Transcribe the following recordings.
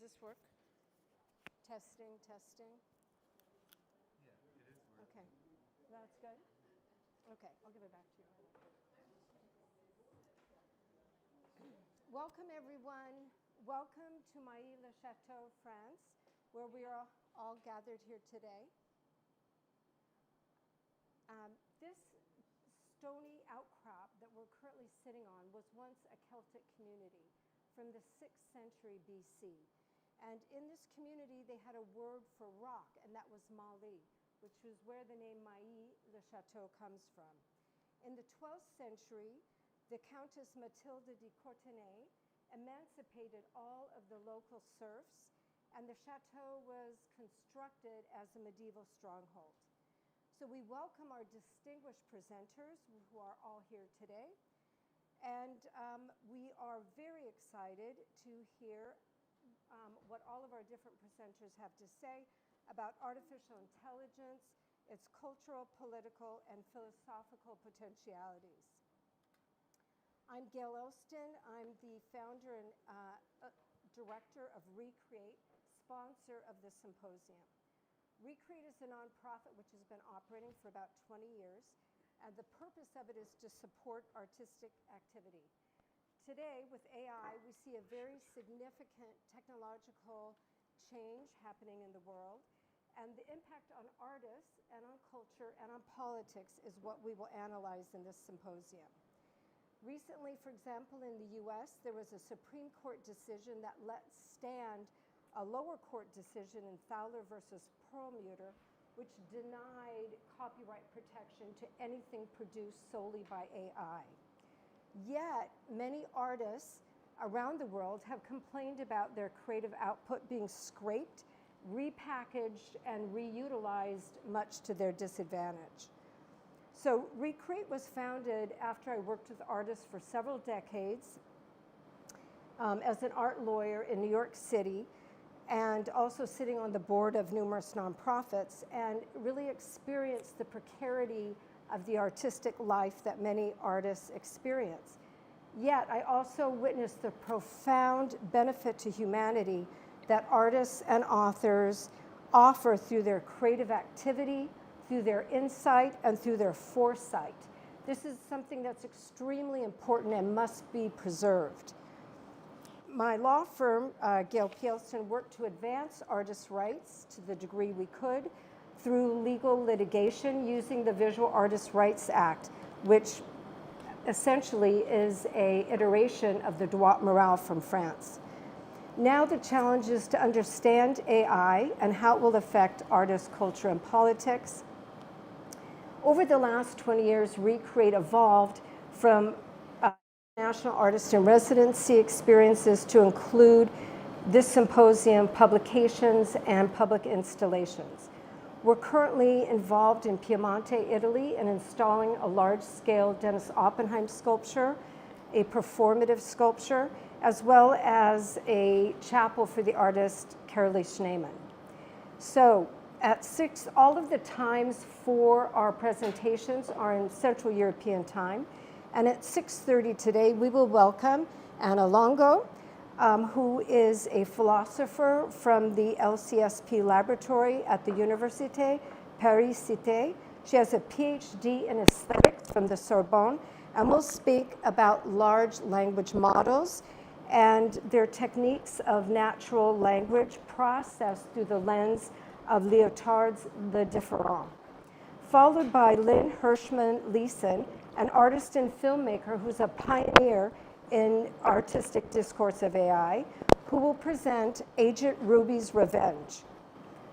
this work? Testing, testing. Yeah, it is working. Okay, that's good. Okay, I'll give it back to you. Welcome, everyone. Welcome to Mailly-le-Château, France, where we are all gathered here today. This stony outcrop that we're currently sitting on was once a Celtic community from the 6th century BC. And in this community, they had a word for rock, and that was Mailly, which was where the name Mailly-le-Château comes from. In the 12th century, the Countess Mathilde de Courtenay emancipated all of the local serfs, and the chateau was constructed as a medieval stronghold. So we welcome our distinguished presenters who are all here today. And we are very excited to hear what all of our different presenters have to say about artificial intelligence, its cultural, political, and philosophical potentialities. I'm Gale Elston. I'm the founder and director of Recreate, sponsor of the symposium. Recreate is a nonprofit which has been operating for about 20 years, and the purpose of it is to support artistic activity. Today, with AI, we see a very significant technological change happening in the world, and the impact on artists and on culture and on politics is what we will analyze in this symposium. Recently, for example, in the US, there was a Supreme Court decision that let stand a lower court decision in Fowler versus Perlmutter, which denied copyright protection to anything produced solely by AI. Yet, many artists around the world have complained about their creative output being scraped, repackaged, and reutilized, much to their disadvantage. So Recreate was founded after I worked with artists for several decades as an art lawyer in New York City, and also sitting on the board of numerous nonprofits, and really experienced the precarity of the artistic life that many artists experience. Yet I also witnessed the profound benefit to humanity that artists and authors offer through their creative activity, through their insight, and through their foresight. This is something that's extremely important and must be preserved. My law firm, Gale Elston, worked to advance artists' rights to the degree we could through legal litigation using the Visual Artists' Rights Act, which essentially is an iteration of the droit moral from France. Now the challenge is to understand AI and how it will affect artists, culture, and politics. Over the last 20 years, Recreate evolved from National Artist in Residency experiences to include this symposium, publications, and public installations. We're currently involved in Piemonte, Italy, in installing a large-scale Dennis Oppenheim sculpture, a performative sculpture, as well as a chapel for the artist Carolee Schneemann. So at 6, all of the times for our presentations are in Central European time. And at 6:30 today, we will welcome Anna Longo, who is a philosopher from the LCSP laboratory at the Université Paris-Cité. She has a PhD in aesthetics from the Sorbonne, and will speak about large language models and their techniques of natural language processed through the lens of Lyotard's Le Différent. Followed by Lynn Hershman Leeson, an artist and filmmaker who's a pioneer in artistic discourse of AI, who will present Agent Ruby's Revenge.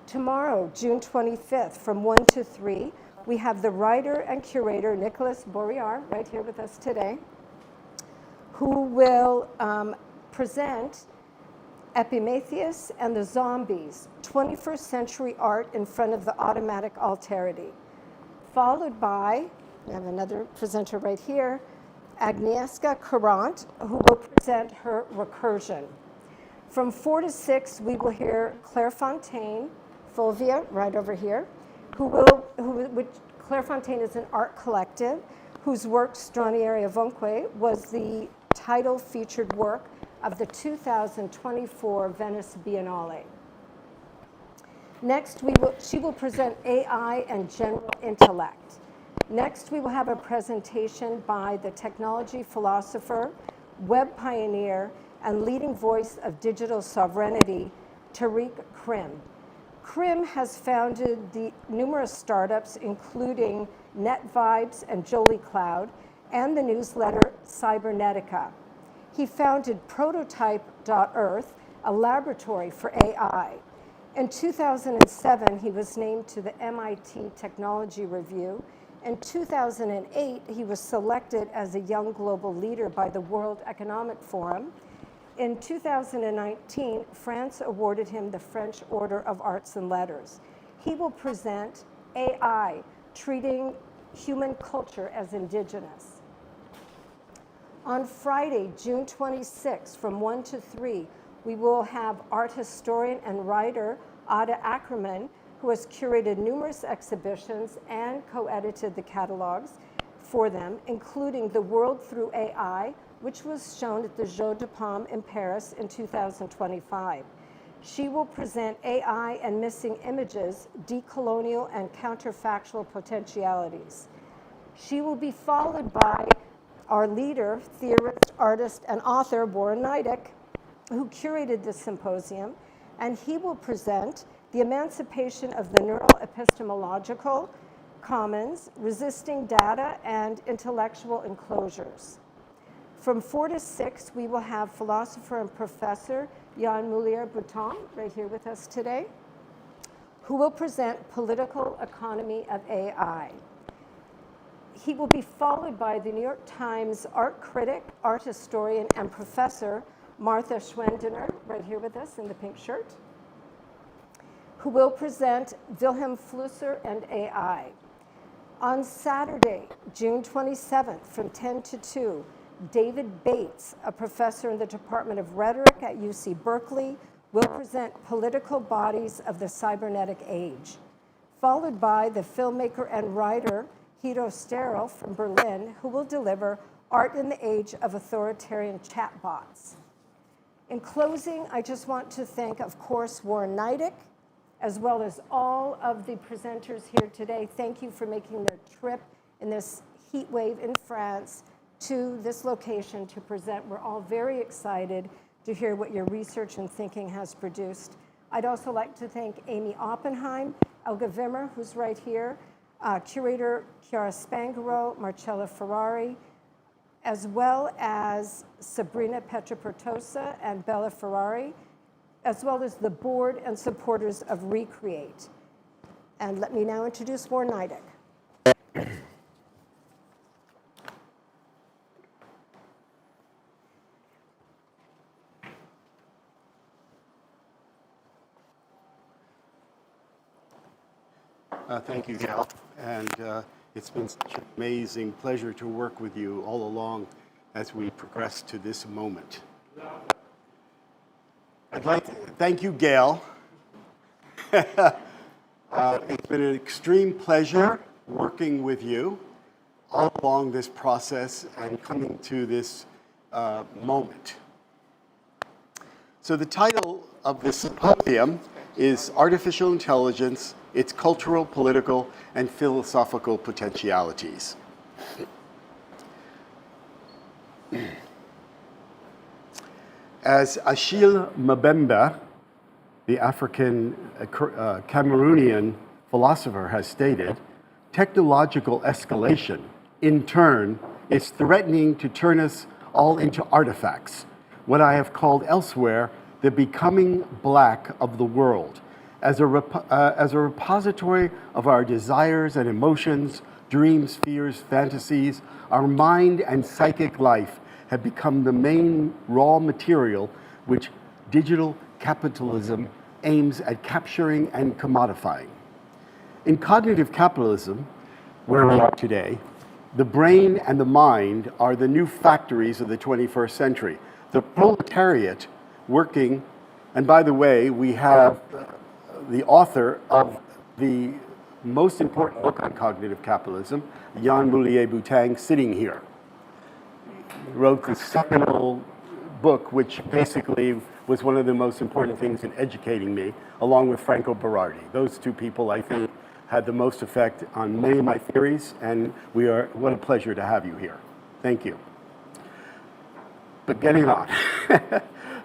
Tomorrow, June 25th, from 1 to 3, we have the writer and curator, Nicolas Bourriard, right here with us today, who will present Epimetheus and the Zombies, 21st Century Art in Front of the Automatic Alterity. Followed by, we have another presenter right here, Agnieszka Courant, who will present her Recursion. From 4 to 6, we will hear Claire Fontaine, Fulvia, right over here, Claire Fontaine is an art collective whose work, Stranieri Ovunque, was the title featured work of the 2024 Venice Biennale. Next, she will present AI and general intellect. Next, we will have a presentation by the technology philosopher, web pioneer, and leading voice of digital sovereignty, Tariq Krim. Krim has founded the numerous startups, including NetVibes and Jolie Cloud, and the newsletter Cybernetica. He founded Prototype.Earth, a laboratory for AI. In 2007, he was named to the MIT Technology Review. In 2008, he was selected as a young global leader by the World Economic Forum. In 2019, France awarded him the French Order of Arts and Letters. He will present AI, treating human culture as indigenous. On Friday, June 26, from 1 to 3, we will have art historian and writer Ada Ackerman, who has curated numerous exhibitions and co-edited the catalogs for them, including The World Through AI, which was shown at the Jeux de Paume in Paris in 2025. She will present AI and Missing Images, Decolonial and Counterfactual Potentialities. She will be followed by our leader, theorist, artist, and author, Warren Neidick, who curated this symposium, and he will present The Emancipation of the Neural Epistemological Commons, Resisting Data and Intellectual Enclosures. From 4 to 6, we will have philosopher and professor Yann Moulier-Bouton, right here with us today, who will present Political Economy of AI. He will be followed by the New York Times art critic, art historian, and professor Martha Schwendener, right here with us in the pink shirt, who will present Wilhelm Flusser and AI. On Saturday, June 27th, from 10 to 2, David Bates, a professor in the Department of Rhetoric at UC Berkeley, will present Political Bodies of the Cybernetic Age, followed by the filmmaker and writer Hiro Sterl from Berlin, who will deliver Art in the Age of Authoritarian Chatbots. In closing, I just want to thank, of course, Warren Neidick, as well as all of the presenters here today. Thank you for making the trip in this heat wave in France to this location to present. We're all very excited to hear what your research and thinking has produced. I'd also like to thank Amy Oppenheim, Elga Wimmer, who's right here, curator Chiara Spangaro, Marcella Ferrari, as well as Sabrina Petroportosa and Bella Ferrari, as well as the board and supporters of Recreate. And let me now introduce Warren Neidick. Thank you, Gale. And it's been such an amazing pleasure to work with you all along as we progress to this moment. I'd like to thank you, Gale. It's been an extreme pleasure working with you all along this process and coming to this moment. So the title of this symposium is Artificial Intelligence, Its Cultural, Political, and Philosophical Potentialities. As Achille Mbembe, the African Cameroonian philosopher, has stated, technological escalation, in turn, is threatening to turn us all into artifacts, what I have called elsewhere the becoming black of the world, as a repository of our desires and emotions, dreams, fears, fantasies. Our mind and psychic life have become the main raw material which digital capitalism aims at capturing and commodifying. In cognitive capitalism, where we are today, the brain and the mind are the new factories of the 21st century. The proletariat working, and by the way, we have the author of the most important book on cognitive capitalism, Yann Moulier-Bouton, sitting here. He wrote the seminal book, which basically was one of the most important things in educating me, along with Franco Berardi. Those two people, I think, had the most effect on many of my theories, and what a pleasure to have you here. Thank you. But getting on.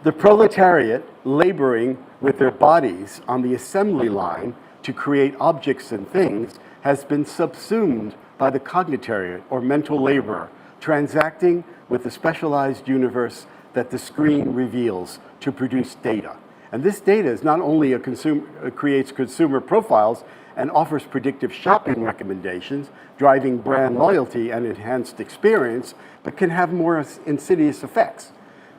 The proletariat laboring with their bodies on the assembly line to create objects and things has been subsumed by the cognitariat, or mental laborer, transacting with the specialized universe that the screen reveals to produce data. And this data is not only creates consumer profiles and offers predictive shopping recommendations, driving brand loyalty and enhanced experience, but can have more insidious effects.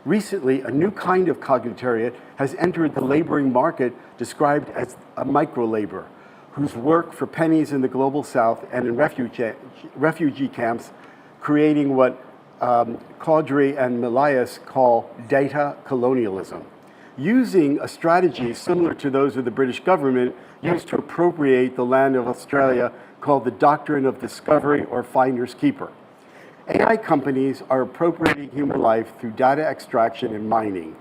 Recently, a new kind of cognitariat has entered the laboring market described as a micro-laborer, whose work for pennies in the global south and in refugee camps, creating what Caudry and Milias call data colonialism, using a strategy similar to those of the British government used to appropriate the land of Australia called the doctrine of discovery or finder's keeper. AI companies are appropriating human life through data extraction and mining.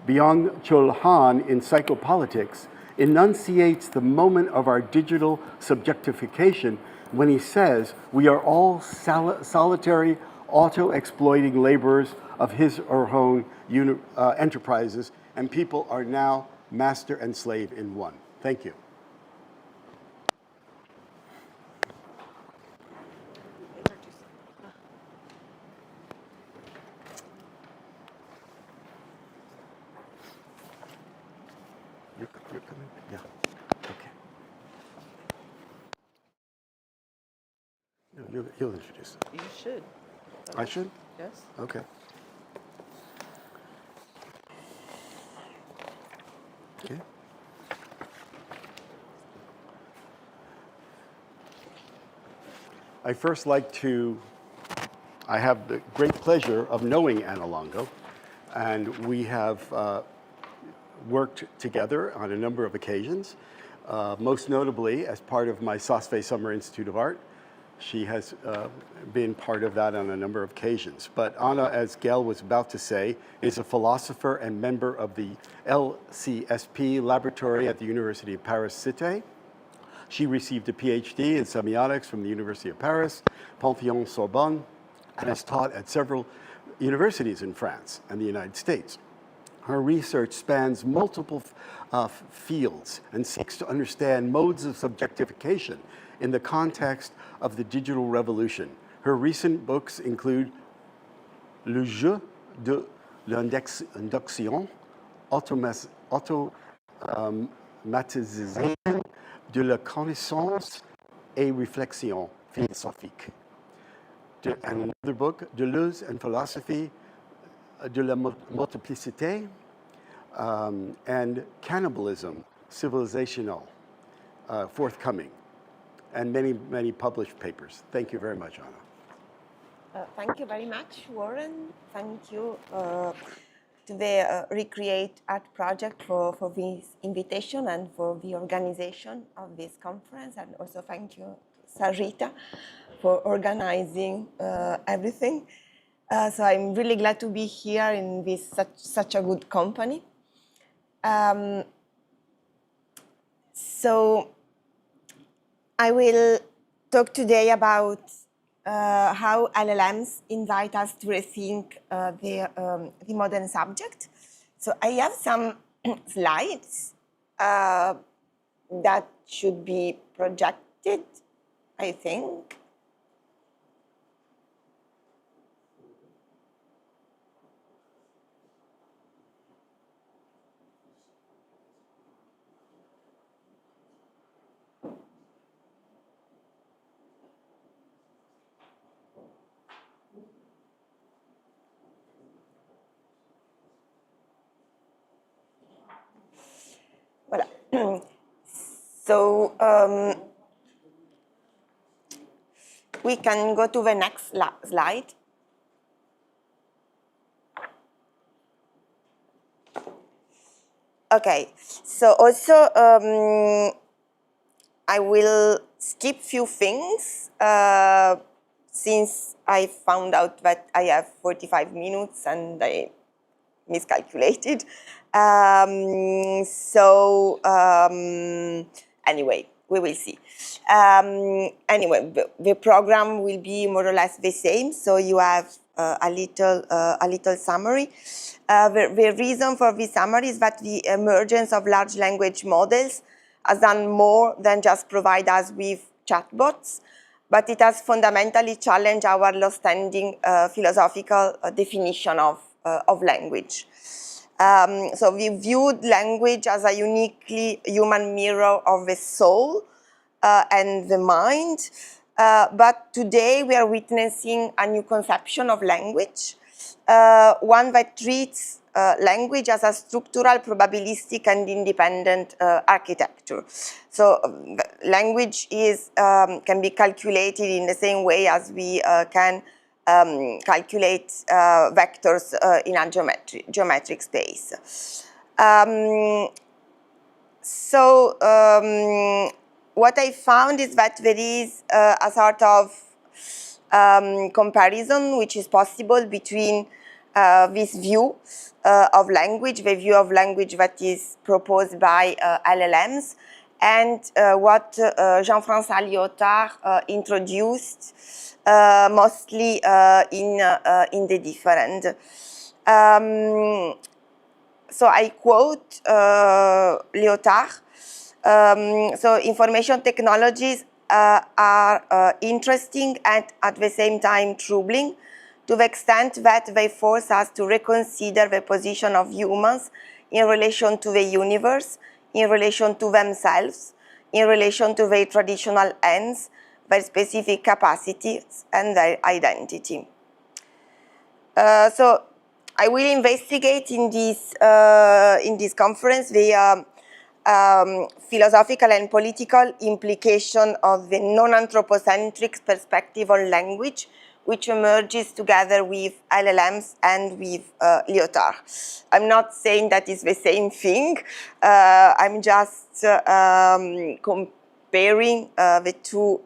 Byung-Chul Han in Psychopolitics enunciates the moment of our digital subjectification when he says we are all solitary, auto-exploiting laborers of his or her own enterprises, and people are now master and slave in one. Thank you. You're coming? Yeah. Okay. No, you'll introduce it. You should. I should? Yes. Okay. Okay. I have the great pleasure of knowing Anna Longo, and we have worked together on a number of occasions, most notably as part of my SOSFE Summer Institute of Art. She has been part of that on a number of occasions. But Anna, as Gale was about to say, is a philosopher and member of the LCSP laboratory at the University of Paris Cité. She received a PhD in semiotics from the University of Paris, Panthéon-Sorbonne, and has taught at several universities in France and the United States. Her research spans multiple fields and seeks to understand modes of subjectification in the context of the digital revolution. Her recent books include Le jeu de l'induction, automatisation de la connaissance et réflexion philosophique. And another book, Deleuze and Philosophy de la Multiplicité, and Cannibalism, Civilizational, forthcoming, and many, many published papers. Thank you very much, Anna. Thank you very much, Warren. Thank you to the Recreate Art Project for this invitation and for the organization of this conference. And also thank you, Sarita, for organizing everything. So I'm really glad to be here in this such a good company. So I will talk today about how LLMs invite us to rethink the modern subject. So I have some slides that should be projected, I think. Voilà. So we can go to the next slide. Okay, so also I will skip few things since I found out that I have 45 minutes and I miscalculated. Anyway, we will see. Anyway, the program will be more or less the same. So you have a little summary. The reason for this summary is that the emergence of large language models has done more than just provide us with chatbots, but it has fundamentally challenged our long-standing philosophical definition of language. So we viewed language as a uniquely human mirror of the soul and the mind, but today we are witnessing a new conception of language, one that treats language as a structural, probabilistic, and independent architecture. So language is, can be calculated in the same way as we can calculate vectors in a geometric space. What I found is that there is a sort of comparison which is possible between this view of language, the view of language that is proposed by LLMs, and what Jean-François Lyotard introduced mostly in the different. So I quote Lyotard. So information technologies are interesting and at the same time troubling, to the extent that they force us to reconsider the position of humans in relation to the universe, in relation to themselves, in relation to their traditional ends, their specific capacities, and their identity. So I will investigate in this conference the philosophical and political implication of the non-anthropocentric perspective on language, which emerges together with LLMs and with Lyotard. I'm not saying that it's the same thing. I'm just comparing the two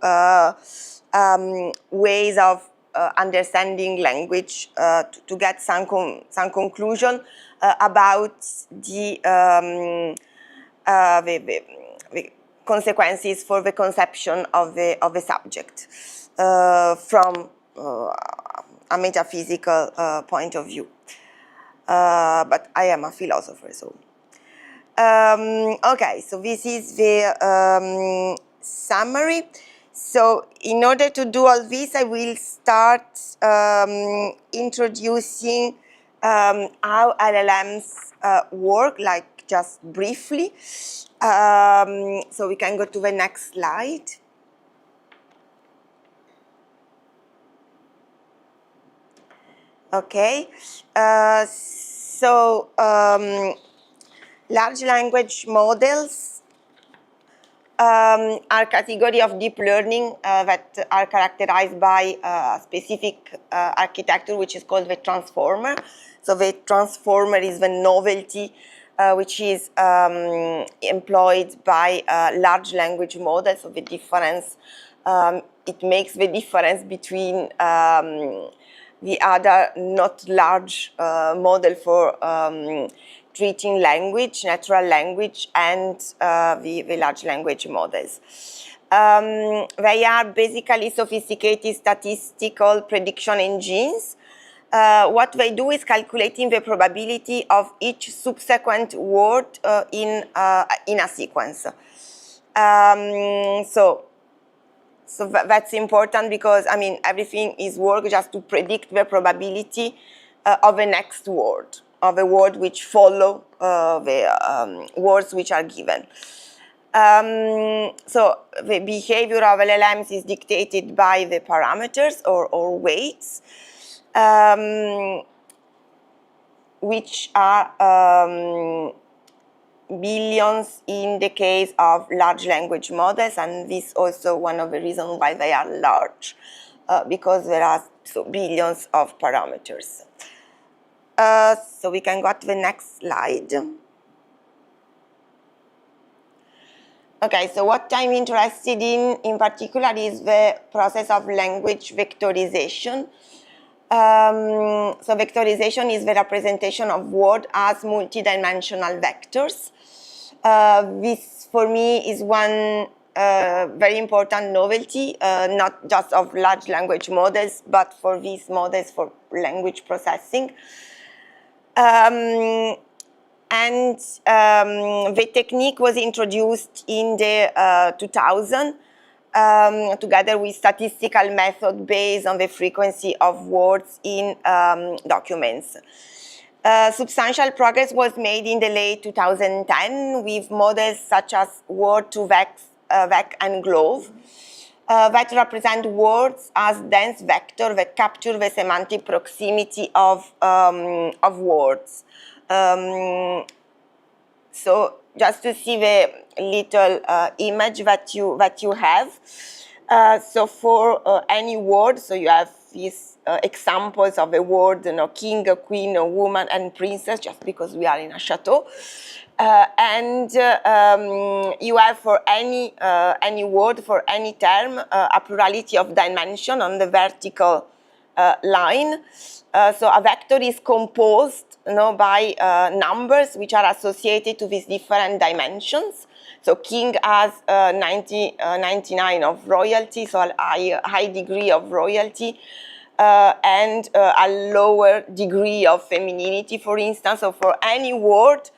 ways of understanding language to get some conclusion about the consequences for the conception of the subject from a metaphysical point of view. But I am a philosopher, so. Okay, so this is the summary. So in order to do all this, I will start introducing how LLMs work, like just briefly. So we can go to the next slide. Okay, large language models are a category of deep learning that are characterized by a specific architecture which is called the transformer. So the transformer is the novelty which is employed by large language models. So the difference, it makes the difference between the other not large model for treating language, natural language, and the large language models. They are basically sophisticated statistical prediction engines. What they do is calculating the probability of each subsequent word in a sequence. So that's important because, I mean, everything is work just to predict the probability of the next word, of a word which follow the words which are given. So the behavior of LLMs is dictated by the parameters or weights, which are billions in the case of large language models, and this is also one of the reasons why they are large, because there are billions of parameters. So we can go to the next slide. Okay, so what I'm interested in particular is the process of language vectorization. So vectorization is the representation of words as multidimensional vectors. This, for me, is one very important novelty, not just of large language models, but for these models for language processing. And the technique was introduced in the 2000 together with statistical method based on the frequency of words in documents. Substantial progress was made in the late 2010 with models such as Word2Vec and Glove that represent words as dense vectors that capture the semantic proximity of words. So just to see the little image that you have. So for any word, so you have these examples of a word, king, a queen, a woman, and princess, just because we are in a chateau. And you have for any word, for any term, a plurality of dimension on the vertical line. So a vector is composed by numbers which are associated to these different dimensions. So king has 99 of royalty, so a high degree of royalty, and a lower degree of femininity, for instance. So for any word,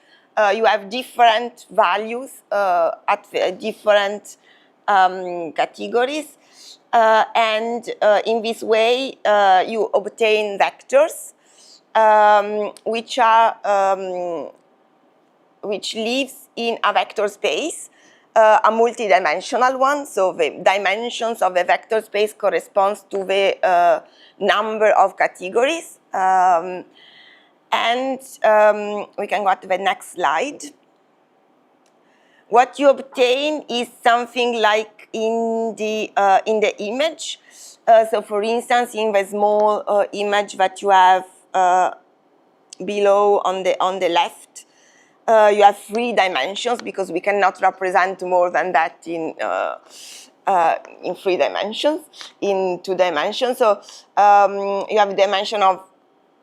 you have different values at different categories. And in this way, you obtain vectors which lives in a vector space, a multidimensional one. So the dimensions of the vector space corresponds to the number of categories. And we can go to the next slide. What you obtain is something like in the image. So for instance, in the small image that you have below on the left, you have 3 dimensions because we cannot represent more than that in 3 dimensions, in 2 dimensions. So you have the dimension of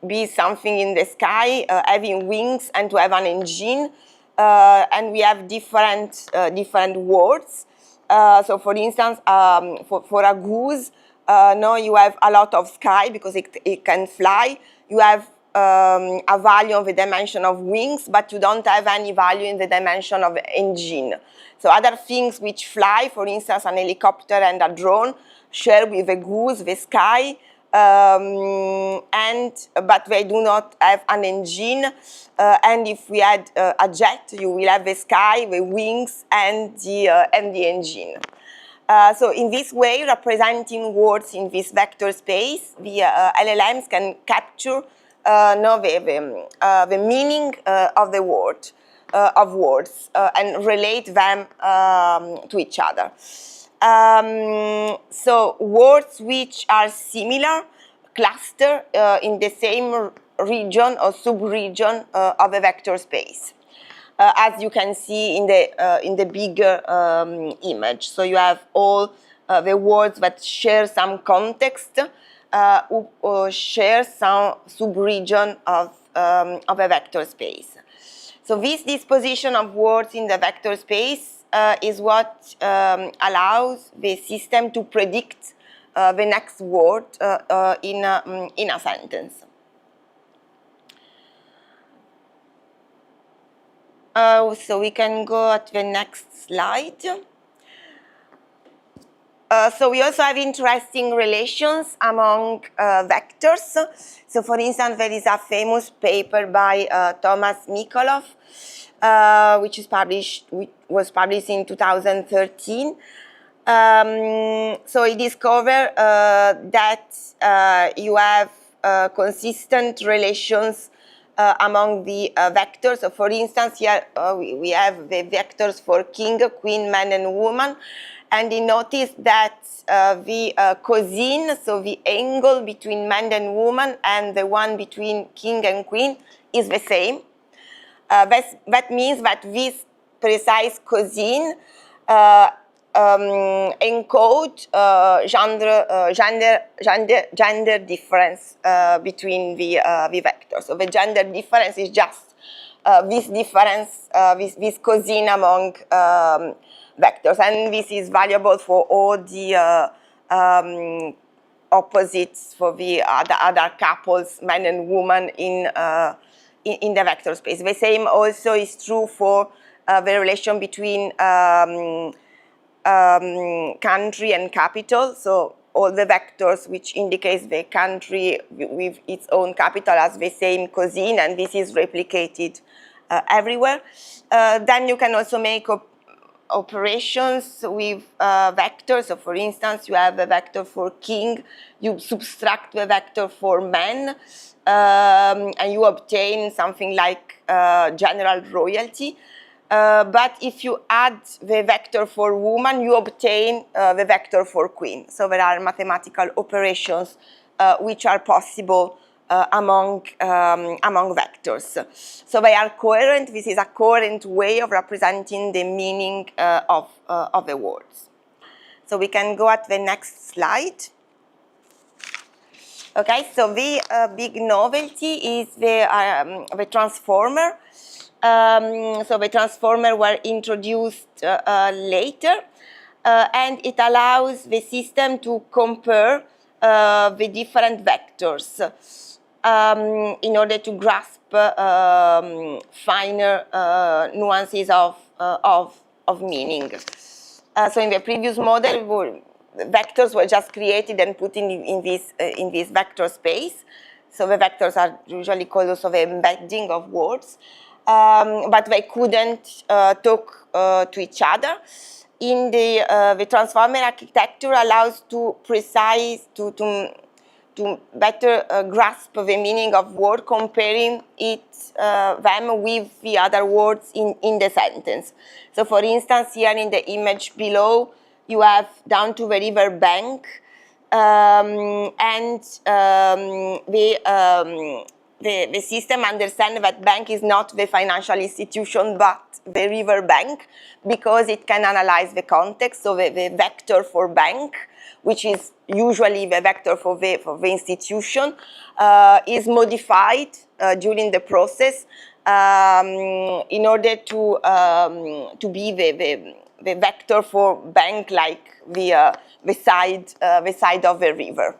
be something in the sky, having wings, and to have an engine. And we have different words. So for instance, for a goose, no, you have a lot of sky because it can fly. You have a value of the dimension of wings, but you don't have any value in the dimension of engine. So other things which fly, for instance, an helicopter and a drone, share with the goose the sky, but they do not have an engine. And if we had a jet, you will have the sky, the wings, and the engine. So in this way, representing words in this vector space, the LLMs can capture the meaning of the word, of words, and relate them to each other. So words which are similar cluster in the same region or sub-region of a vector space, as you can see in the bigger image. So you have all the words that share some context, or share some sub-region of a vector space. So this disposition of words in the vector space is what allows the system to predict the next word in a sentence. So we can go to the next slide. So we also have interesting relations among vectors. So for instance, there is a famous paper by Thomas Mikolov, which was published in 2013. So he discovered that you have consistent relations among the vectors. So for instance, here we have the vectors for king, queen, man, and woman. And he noticed that the cosine, so the angle between man and woman, and the one between king and queen is the same. That means that this precise cosine encode gender difference between the vectors. So the gender difference is just this difference, this cosine among vectors, and this is valuable for all the opposites for the other couples, man and woman, in the vector space. The same also is true for the relation between country and capital. So all the vectors which indicates the country with its own capital has the same cosine, and this is replicated everywhere. Then you can also make operations with vectors. So for instance, you have a vector for king, you subtract the vector for man, and you obtain something like general royalty. But if you add the vector for woman, you obtain the vector for queen. So there are mathematical operations which are possible among vectors. So they are coherent. This is a coherent way of representing the meaning of the words. So we can go at the next slide. Okay, so the big novelty is the transformer. So the transformer were introduced later, and it allows the system to compare the different vectors in order to grasp finer nuances of meaning. So in the previous model, vectors were just created and put in this vector space. So the vectors are usually called also the embedding of words. But they couldn't talk to each other. In the transformer architecture allows to better grasp the meaning of word, comparing them with the other words in the sentence. So for instance, here in the image below, you have down to the river bank, and the system understands that bank is not the financial institution but the river bank, because it can analyze the context. So the vector for bank, which is usually the vector for the institution, is modified during the process in order to be the vector for bank, like the side of the river.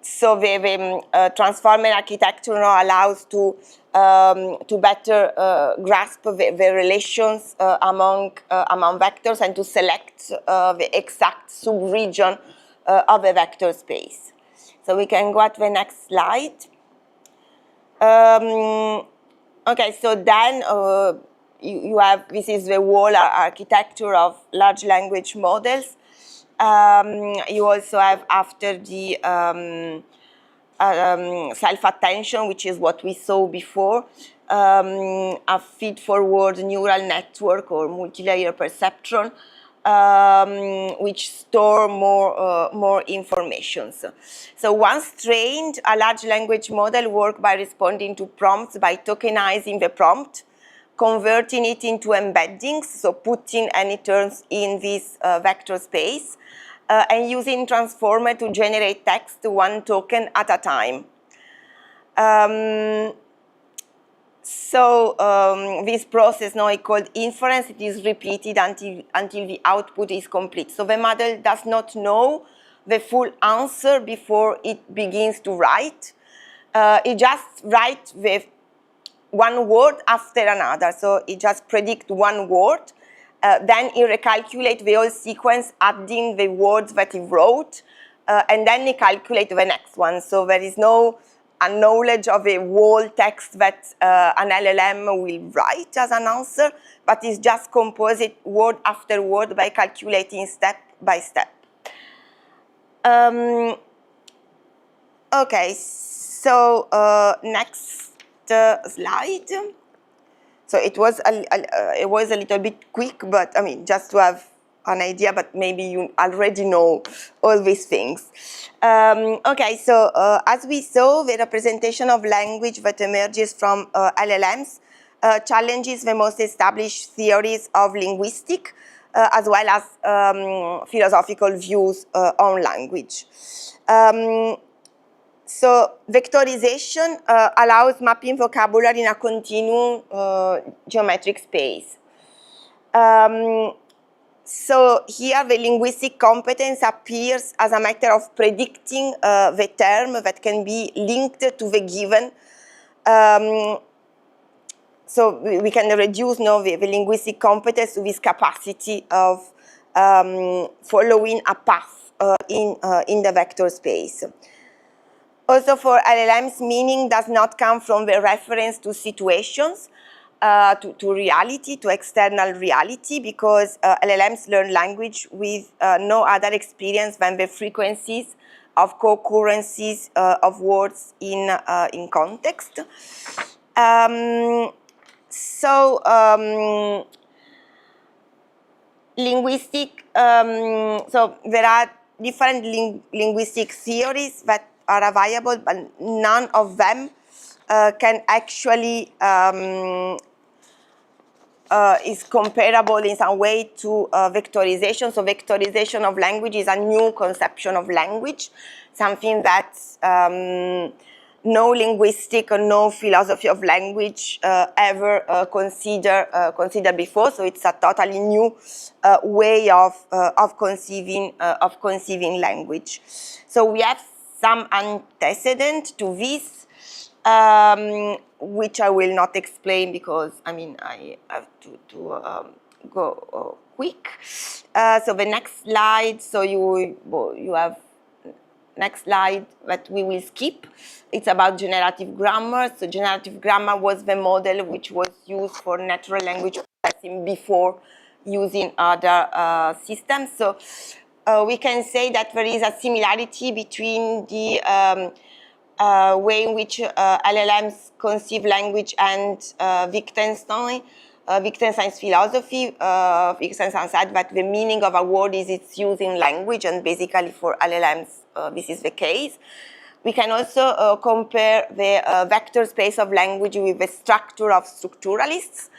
So the transformer architecture now allows to better grasp the relations among vectors and to select the exact subregion of the vector space. So we can go at the next slide. Okay, so then you have, this is the whole architecture of large language models. You also have, after the self-attention, which is what we saw before, a feed-forward neural network or multi-layer perceptron, which store more information. So once trained, a large language model works by responding to prompts, by tokenizing the prompt, converting it into embeddings, so putting any terms in this vector space, and using transformer to generate text one token at a time. This process now is called inference. It is repeated until the output is complete. So the model does not know the full answer before it begins to write. It just writes with one word after another. So it just predicts one word. Then it recalculates the whole sequence, adding the words that it wrote, and then it calculates the next one. So there is no knowledge of a whole text that an LLM will write as an answer, but it's just composite word after word by calculating step by step. Okay, so next slide. So it was a little bit quick, but I mean, just to have an idea, but maybe you already know all these things. Okay, so as we saw, the representation of language that emerges from LLMs challenges the most established theories of linguistics, as well as philosophical views on language. So vectorization allows mapping vocabulary in a continuum geometric space. So here the linguistic competence appears as a matter of predicting the term that can be linked to the given. So we can reduce the linguistic competence to this capacity of following a path in the vector space. Also for LLMs, meaning does not come from the reference to situations, to reality, to external reality, because LLMs learn language with no other experience than the frequencies of co-occurrences of words in context. Linguistic, so there are different linguistic theories that are available, but none of them can actually is comparable in some way to vectorization. So vectorization of language is a new conception of language, something that no linguistic or no philosophy of language ever considered before. So it's a totally new way of conceiving language. So we have some antecedent to this, which I will not explain because I have to go quick. So the next slide. So you have next slide that we will skip. It's about generative grammar. So generative grammar was the model which was used for natural language processing before using other systems. So we can say that there is a similarity between the way in which LLMs conceive language and Wittgenstein's philosophy. Wittgenstein said that the meaning of a word is its use in language, and basically for LLMs this is the case. We can also compare the vector space of language with the structure of structuralists,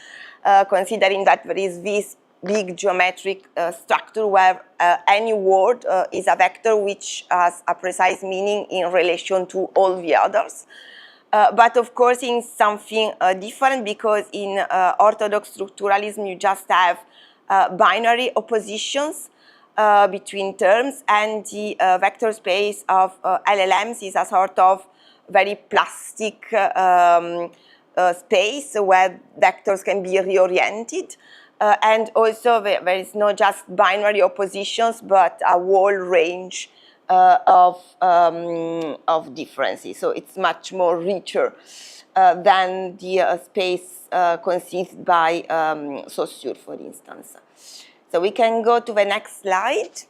considering that there is this big geometric structure where any word is a vector which has a precise meaning in relation to all the others. But of course in something different, because in orthodox structuralism you just have binary oppositions between terms, and the vector space of LLMs is a sort of very plastic space where vectors can be reoriented. And also there is not just binary oppositions, but a whole range of differences. So it's much more richer than the space conceived by Saussure, for instance. So we can go to the next slide.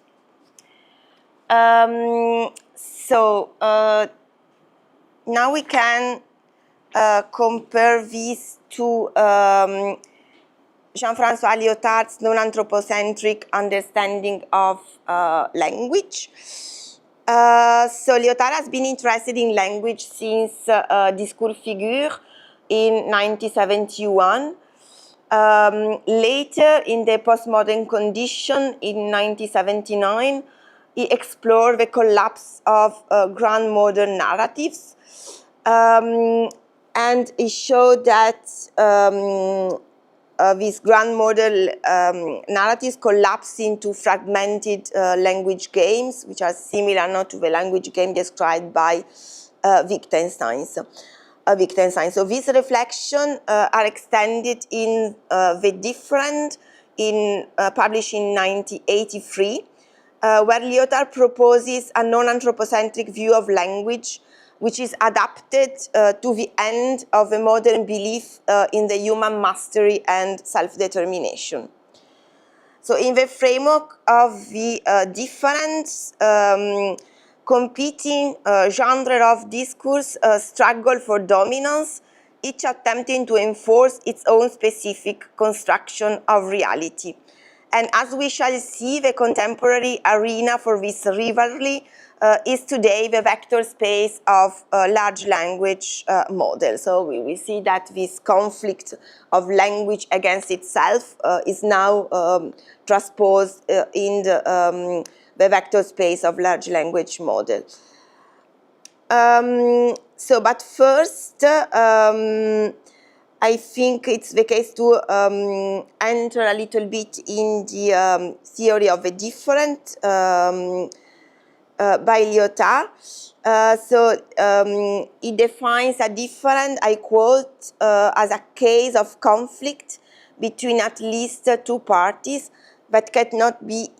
Now we can compare these to Jean-François Lyotard's non-anthropocentric understanding of language. So Lyotard has been interested in language since Discours Figure in 1971. Later, in the postmodern condition in 1979, he explored the collapse of grand modern narratives, and he showed that these grand model narratives collapse into fragmented language games, which are similar not to the language game described by Wittgenstein. So these reflections are extended in The Different, published in 1983, where Lyotard proposes a non-anthropocentric view of language, which is adapted to the end of the modern belief in the human mastery and self-determination. So in the framework of The Different, competing genre of discourse struggle for dominance, each attempting to enforce its own specific construction of reality. And as we shall see, the contemporary arena for this rivalry is today the vector space of large language models. So we see that this conflict of language against itself is now transposed in the vector space of large language model. But first, I think it's the case to enter a little bit in the theory of a different by Lyotard. He defines a different, I quote, as a case of conflict between at least two parties that cannot be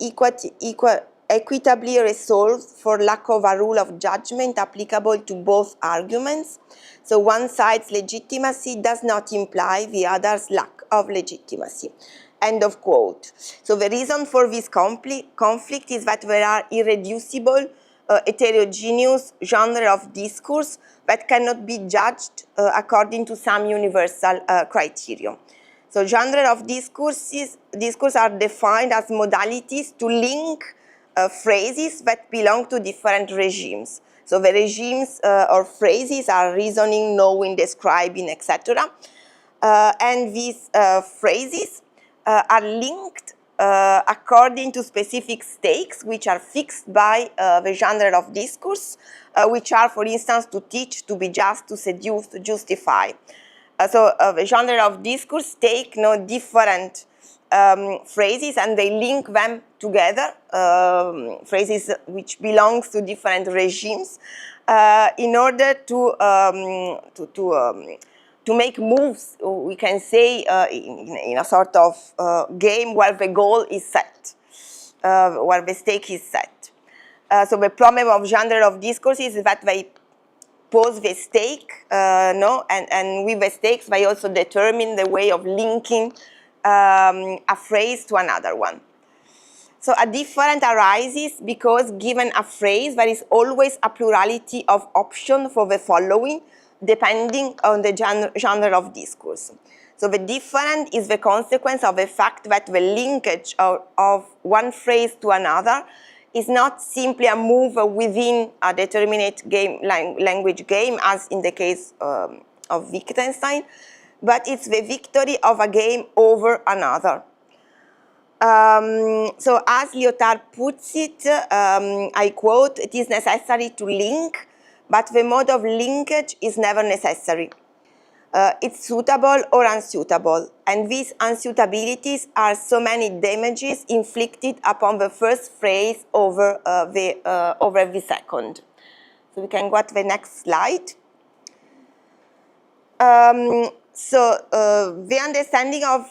equitably resolved for lack of a rule of judgment applicable to both arguments. So one side's legitimacy does not imply the other's lack of legitimacy. End of quote. So the reason for this conflict is that there are irreducible, heterogeneous genre of discourse that cannot be judged according to some universal criteria. So genre of discourse are defined as modalities to link phrases that belong to different regimes. So the regimes or phrases are reasoning, knowing, describing, etc. And these phrases are linked according to specific stakes, which are fixed by the genre of discourse, which are, for instance, to teach, to be just, to seduce, to justify. The genre of discourse take different phrases and they link them together, phrases which belongs to different regimes, in order to make moves, we can say, in a sort of game where the goal is set, where the stake is set. So the problem of genre of discourses is that they pose the stake, and with the stakes they also determine the way of linking a phrase to another one. So a difference arises because given a phrase, there is always a plurality of options for the following, depending on the genre of discourse. So the difference is the consequence of the fact that the linkage of one phrase to another is not simply a move within a determinate language game, as in the case of Wittgenstein, but it's the victory of a game over another. So as Lyotard puts it, I quote, "It is necessary to link, but the mode of linkage is never necessary. It's suitable or unsuitable, and these unsuitabilities are so many damages inflicted upon the first phrase over the second." So we can go to the next slide. The understanding of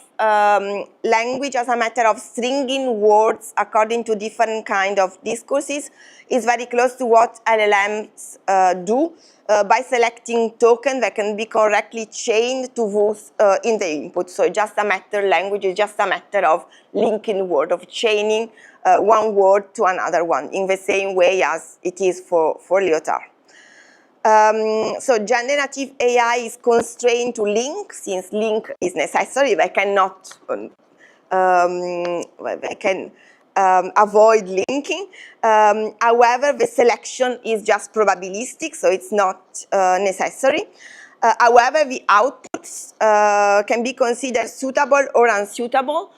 language as a matter of stringing words according to different kind of discourses is very close to what LLMs do by selecting tokens that can be correctly chained to those in the input. So language is just a matter of linking word, of chaining one word to another one in the same way as it is for Lyotard. So generative AI is constrained to link, since link is necessary. They cannot, they can avoid linking. However, the selection is just probabilistic, so it's not necessary. However, the outputs can be considered suitable or unsuitable,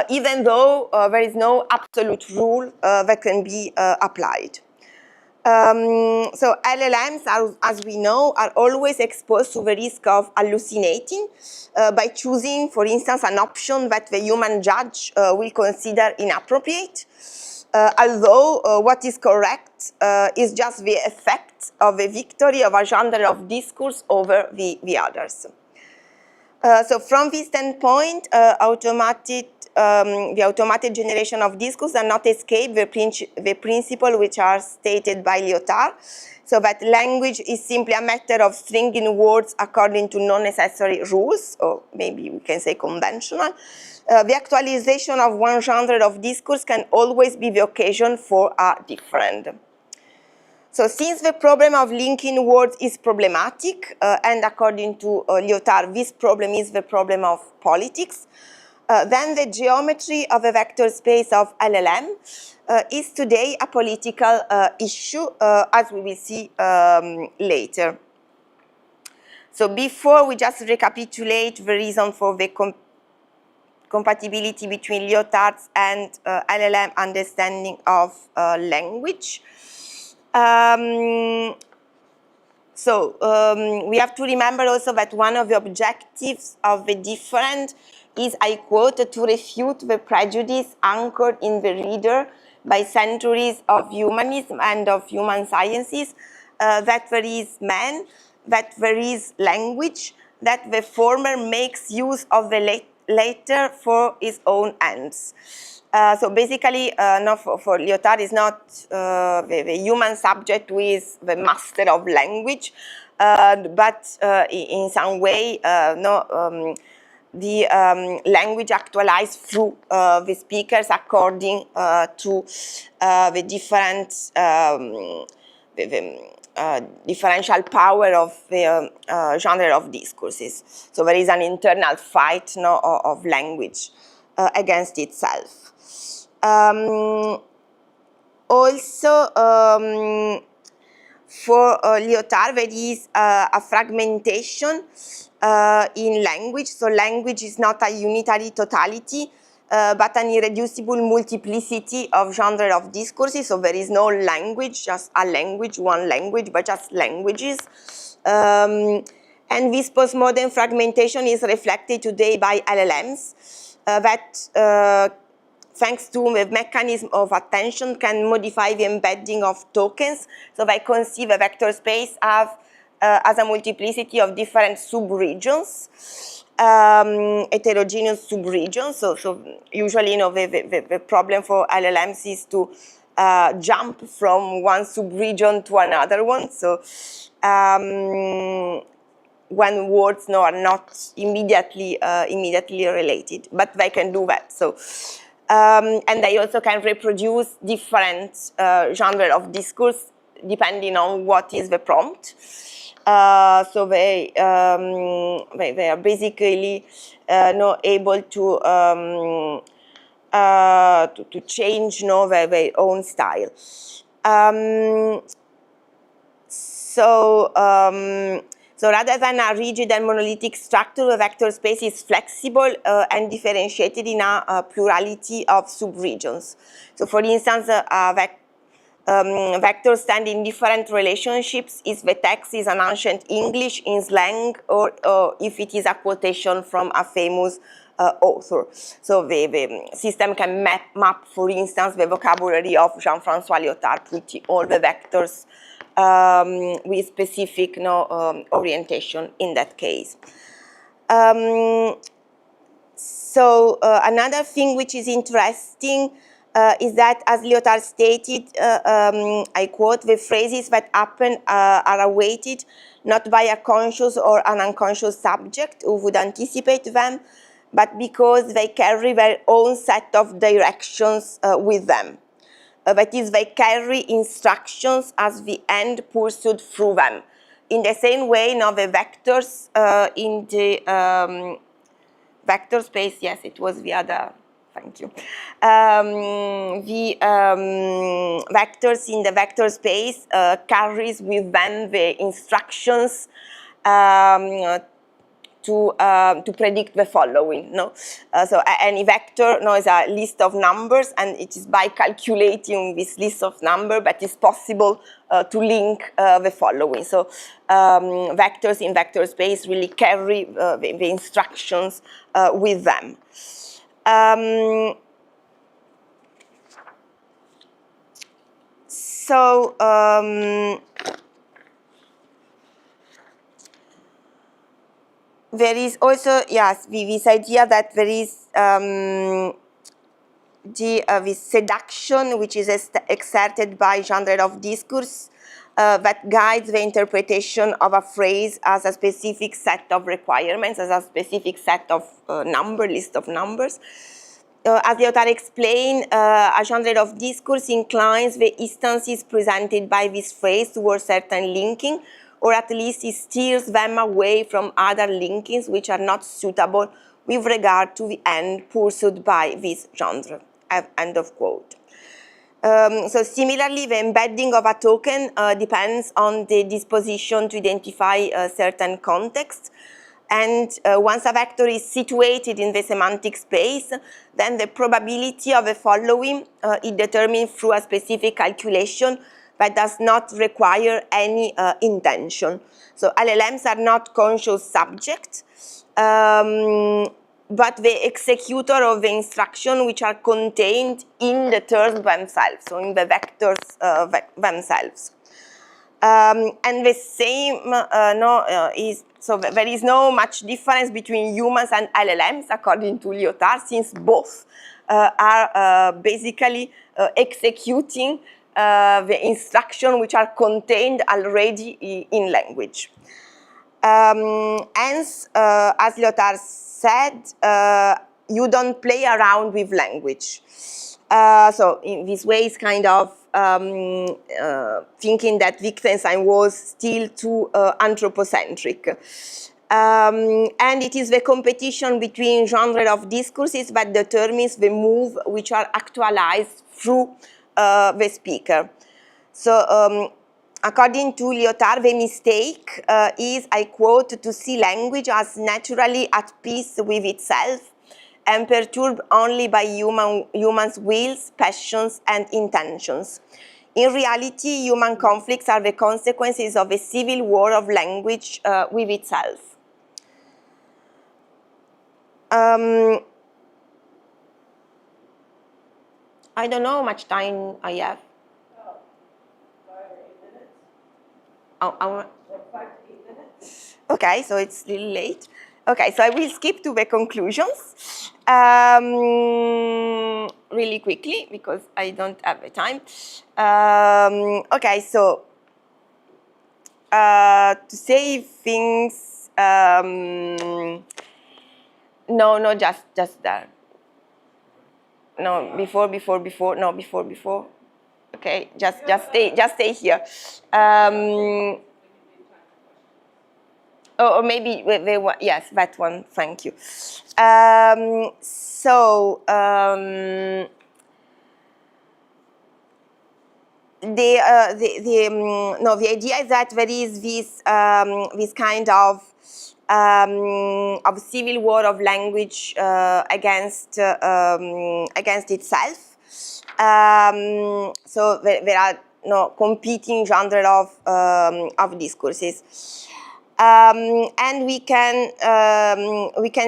even though there is no absolute rule that can be applied. So LLMs, as we know, are always exposed to the risk of hallucinating by choosing, for instance, an option that the human judge will consider inappropriate, although what is correct is just the effect of the victory of a genre of discourse over the others. So from this standpoint, the automated generation of discourse does not escape the principle which are stated by Lyotard, so that language is simply a matter of stringing words according to non-necessary rules, or maybe we can say conventional. The actualization of one genre of discourse can always be the occasion for a different. So since the problem of linking words is problematic, and according to Lyotard, this problem is the problem of politics, Then the geometry of a vector space of LLM is today a political issue, as we will see later. So before we just recapitulate the reason for the compatibility between Lyotard's and LLM understanding of language. We have to remember also that one of the objectives of the different is, I quote, to refute the prejudice anchored in the reader by centuries of humanism and of human sciences, that there is man, that there is language, that the former makes use of the later for his own ends. So basically, for Lyotard is not the human subject who is the master of language, but in some way, the language actualized through the speakers according to the different differential power of the genre of discourses. So there is an internal fight of language against itself. Also, for Lyotard, there is a fragmentation in language. So language is not a unitary totality, but an irreducible multiplicity of genre of discourses. So there is no language, just a language, one language, but just languages. And this postmodern fragmentation is reflected today by LLMs that thanks to the mechanism of attention, can modify the embedding of tokens. So they conceive a vector space as a multiplicity of different subregions, heterogeneous subregions. So usually, the problem for LLMs is to jump from one subregion to another one. So when words are not immediately related, but they can do that. So. And they also can reproduce different genre of discourse depending on what is the prompt. So they are basically able to change their own style. So rather than a rigid and monolithic structure, the vector space is flexible and differentiated in a plurality of subregions. So for instance, vectors stand in different relationships if the text is an ancient English in slang or if it is a quotation from a famous author. So the system can map, for instance, the vocabulary of Jean-François Lyotard, putting all the vectors with specific orientation in that case. Another thing which is interesting is that, as Lyotard stated, I quote, the phrases that happen are awaited not by a conscious or an unconscious subject who would anticipate them, but because they carry their own set of directions with them. That is, they carry instructions as the end pursued through them. In the same way, the vectors in the vector space, yes, it was the other, thank you. The vectors in the vector space carries with them the instructions to predict the following. So any vector is a list of numbers, and it is by calculating this list of numbers that it's possible to link the following. So vectors in vector space really carry the instructions with them. There is also, yes, this idea that there is this seduction which is exerted by genre of discourse that guides the interpretation of a phrase as a specific set of requirements, as a specific set of list of numbers. As Lyotard explained, a genre of discourse inclines the instances presented by this phrase towards certain linking, or at least it steers them away from other linkings which are not suitable with regard to the end pursued by this genre, end of quote. So similarly, the embedding of a token depends on the disposition to identify a certain context. And once a vector is situated in the semantic space, then the probability of the following is determined through a specific calculation that does not require any intention. So LLMs are not conscious subjects, but the executor of the instruction which are contained in the terms themselves, so in the vectors themselves. And the same is, so there is no much difference between humans and LLMs according to Lyotard, since both are basically executing the instruction which are contained already in language. Hence, as Lyotard said, you don't play around with language. So in this way, it's kind of thinking that Wittgenstein was still too anthropocentric. And it is the competition between genres of discourses that determines the move which are actualized through the speaker. So according to Lyotard, the mistake is, I quote, to see language as naturally at peace with itself and perturbed only by humans' wills, passions, and intentions. In reality, human conflicts are the consequences of a civil war of language with itself. I don't know how much time I have. 5 or 8 minutes. Oh, 5 to 8 minutes. okay, so it's a little late. Okay, so I will skip to the conclusions really quickly because I don't have the time. Okay, so to say things, no, just there. No, before. Okay, just stay here. Or maybe yes, that one. Thank you. The idea is that there is this kind of civil war of language against itself. So there are competing genres of discourses. And we can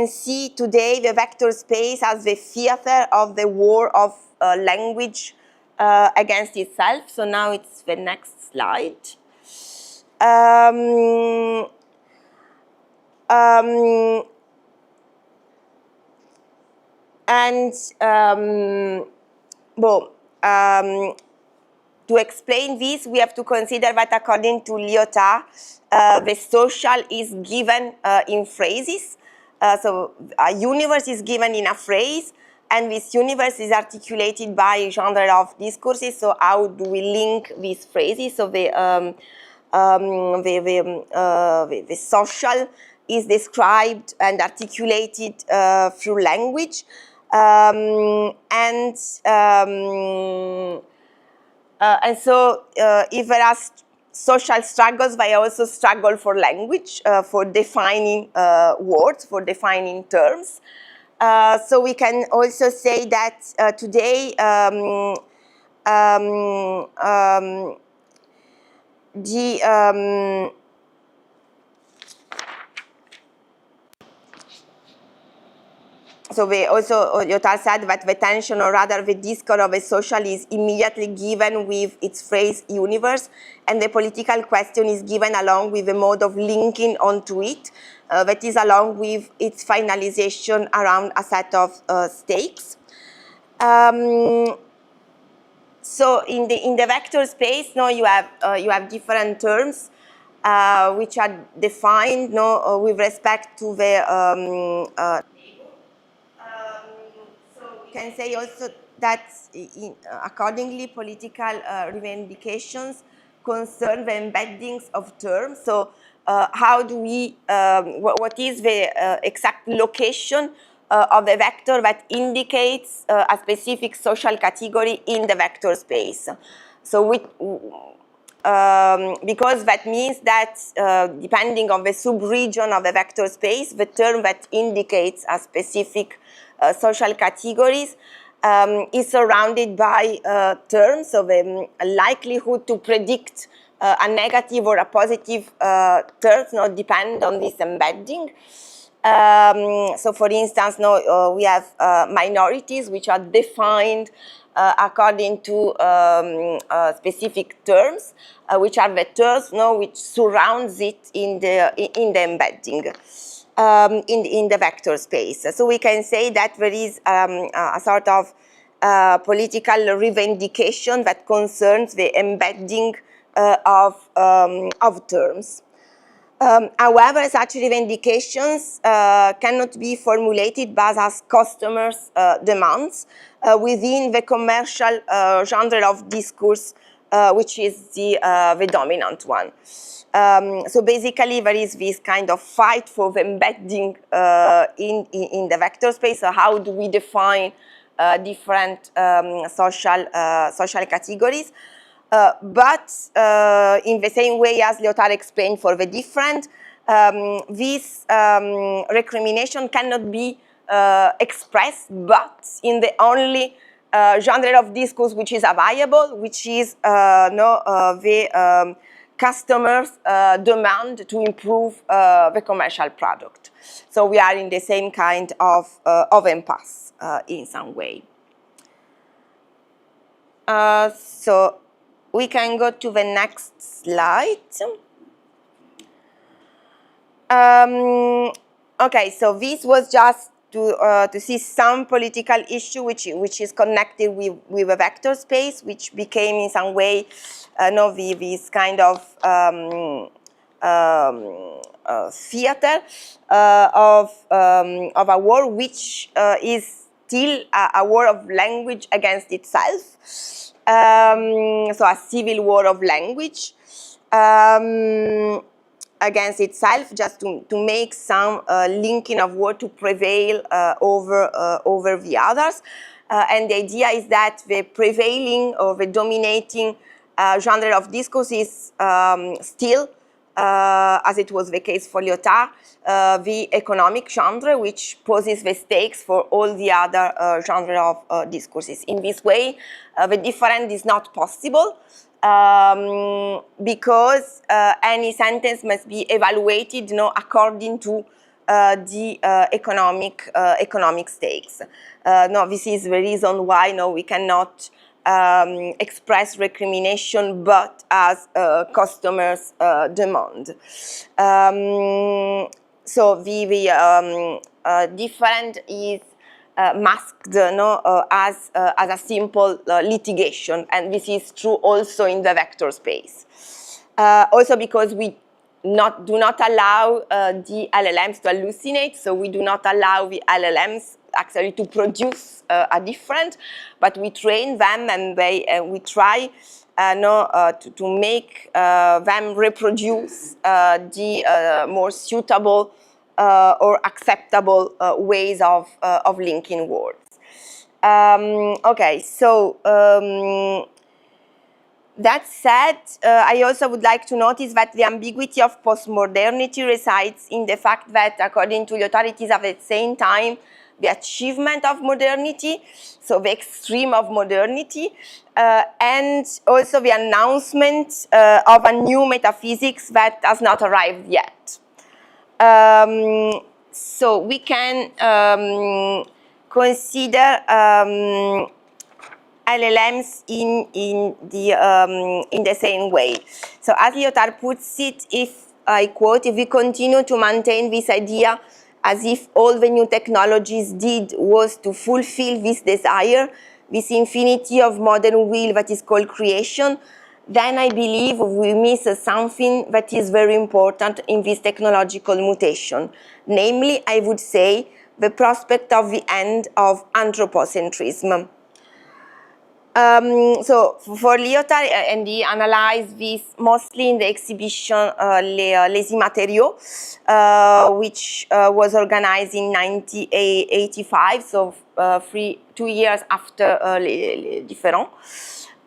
see today the vector space as the theater of the war of language against itself. So now it's the next slide. To explain this, we have to consider that according to Lyotard, the social is given in phrases. So a universe is given in a phrase, and this universe is articulated by a genre of discourses. So how do we link these phrases? So the social is described and articulated through language, and so if there are social struggles, they also struggle for language, for defining words, for defining terms. So we can also say that today so Lyotard said that the tension, or rather the discord of a social, is immediately given with its phrase universe, and the political question is given along with the mode of linking onto it, that is along with its finalization around a set of stakes. So in the vector space, you have different terms which are defined with respect to the so we can say also that accordingly political revendications concern the embeddings of terms. So how do we, what is the exact location of the vector that indicates a specific social category in the vector space. So because that means that depending on the subregion of the vector space, the term that indicates a specific social categories is surrounded by terms, so the likelihood to predict a negative or a positive term depend on this embedding. So for instance, we have minorities which are defined according to specific terms, which are the terms which surrounds it in the embedding. In the vector space. So we can say that there is a sort of political revendication that concerns the embedding of terms. However, such revendications cannot be formulated as customers' demands within the commercial genre of discourse, which is the dominant one. So basically, there is this kind of fight for the embedding in the vector space. So how do we define different social categories? But in the same way as Lyotard explained for the different, this recrimination cannot be expressed but in the only genre of discourse which is available, which is the customers' demand to improve the commercial product. So we are in the same kind of impasse in some way. So we can go to the next slide. Okay, so this was just to see some political issue which is connected with a vector space, which became in some way this kind of theater of a war which is still a war of language against itself. So a civil war of language against itself, just to make some linking of word to prevail over the others. And the idea is that the prevailing or the dominating genre of discourse is still, as it was the case for Lyotard, the economic genre, which poses the stakes for all the other genre of discourses. In this way, the difference is not possible because any sentence must be evaluated according to the economic stakes. This is the reason why we cannot express recrimination but as customers' demand. So the different is masked as a simple litigation, and this is true also in the vector space. Also because we do not allow the LLMs to hallucinate, so we do not allow the LLMs actually to produce a different, but we train them and we try to make them reproduce the more suitable or acceptable ways of linking words. Okay, so that said, I also would like to notice that the ambiguity of postmodernity resides in the fact that, according to Lyotard, it is at the same time the achievement of modernity, so the extreme of modernity, and also the announcement of a new metaphysics that has not arrived yet. So we can consider LLMs in the same way. So as Lyotard puts it, if I quote, if we continue to maintain this idea as if all the new technologies did was to fulfill this desire, this infinity of modern will that is called creation, then I believe we miss something that is very important in this technological mutation. Namely, I would say, the prospect of the end of anthropocentrism. So for Lyotard, and he analyzed this mostly in the exhibition Les Immatériaux, which was organized in 1985, so 2 years after Les Différents.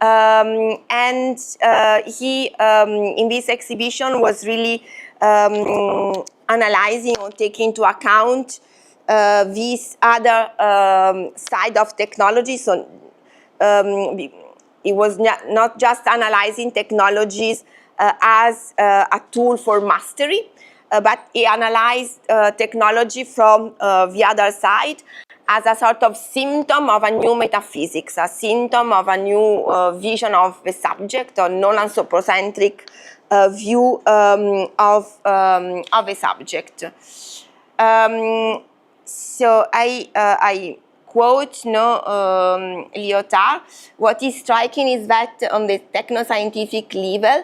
And he, in this exhibition, was really analyzing or taking into account this other side of technology. So it was not just analyzing technologies as a tool for mastery, but he analyzed technology from the other side as a sort of symptom of a new metaphysics, a symptom of a new vision of the subject, or non-anthropocentric view of a subject. So I quote Lyotard. What is striking is that on the techno-scientific level,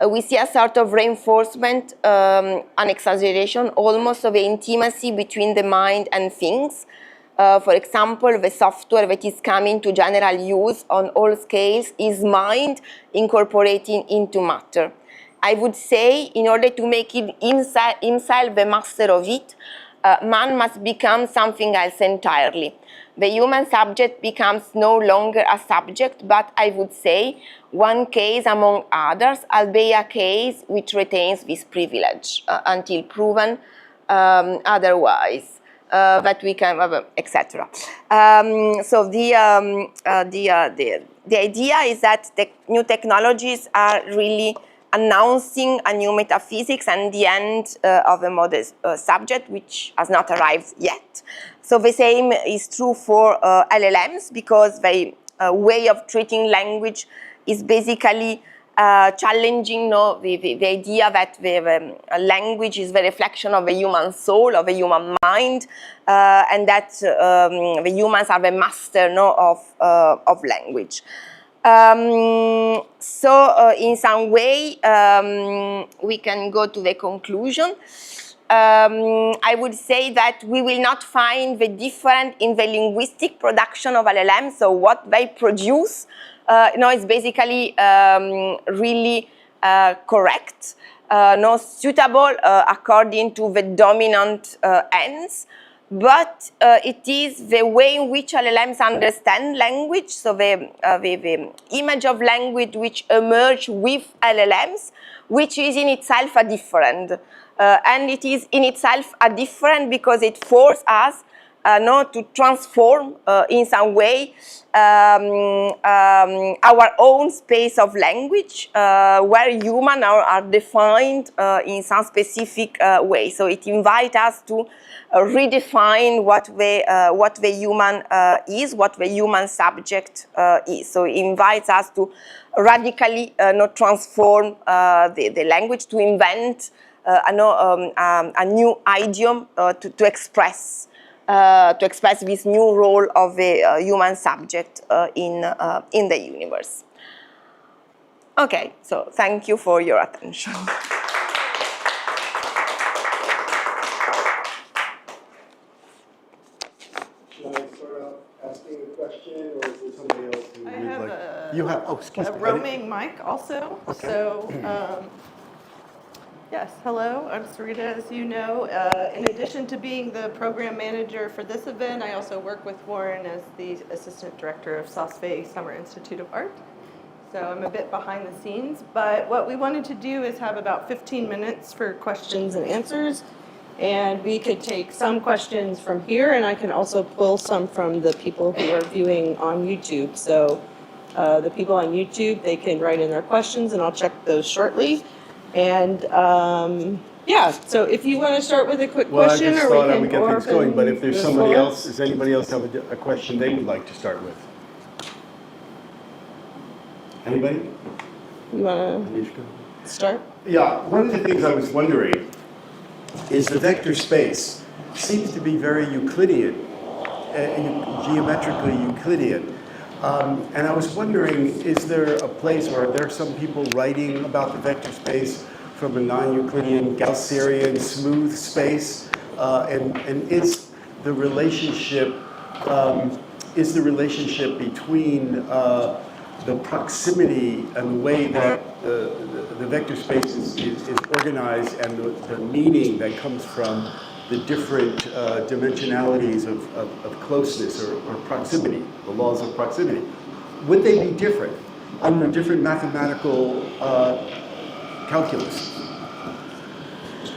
we see a sort of reinforcement, an exaggeration, almost of the intimacy between the mind and things. For example, the software that is coming to general use on all scales is mind incorporating into matter. I would say, in order to make it himself the master of it, man must become something else entirely. The human subject becomes no longer a subject, but I would say one case among others, albeit a case which retains this privilege until proven otherwise. That we can, etc. So the idea is that the new technologies are really announcing a new metaphysics and the end of the modern subject, which has not arrived yet. So the same is true for LLMs, because the way of treating language is basically challenging the idea that the language is the reflection of the human soul, of the human mind, and that the humans are the master of language. So in some way, we can go to the conclusion. I would say that we will not find the difference in the linguistic production of LLMs, so what they produce is basically really correct, suitable according to the dominant ends, but it is the way in which LLMs understand language, so the image of language which emerge with LLMs, which is in itself a different. And it is in itself a different because it forces us to transform in some way our own space of language, where humans are defined in some specific way. So it invites us to redefine what the human is, what the human subject is. So it invites us to radically transform the language, to invent a new idiom to express this new role of the human subject in the universe. Okay, so thank you for your attention. Should I start out asking a question, or is there somebody else who I would have like? a, You have, excuse a me. roaming mic also. Okay. So, yes, hello, I'm Sarita, as you know. In addition to being the program manager for this event, I also work with Warren as the assistant director of SOSFE Summer Institute of Art. So I'm a bit behind the scenes, but what we wanted to do is have about 15 minutes for questions and answers. And we could take some questions from here, and I can also pull some from the people who are viewing on YouTube. So the people on YouTube, they can write in their questions, and I'll check those shortly. And yeah, so if you want to start with a quick Well, I question, just or thought I we would can get things going, but if there's open somebody the floor. else, does anybody else have a question they would like to start with? Anybody? You want to start? Yeah, one of the things I was wondering is the vector space seems to be very Euclidean, geometrically Euclidean. And I was wondering, is there a place, or are there some people writing about the vector space from a non-Euclidean, Gaussian, smooth space? And is the relationship between the proximity and the way that the vector space is organized, and the meaning that comes from the different dimensionalities of closeness or proximity, the laws of proximity. Would they be different under different mathematical calculus?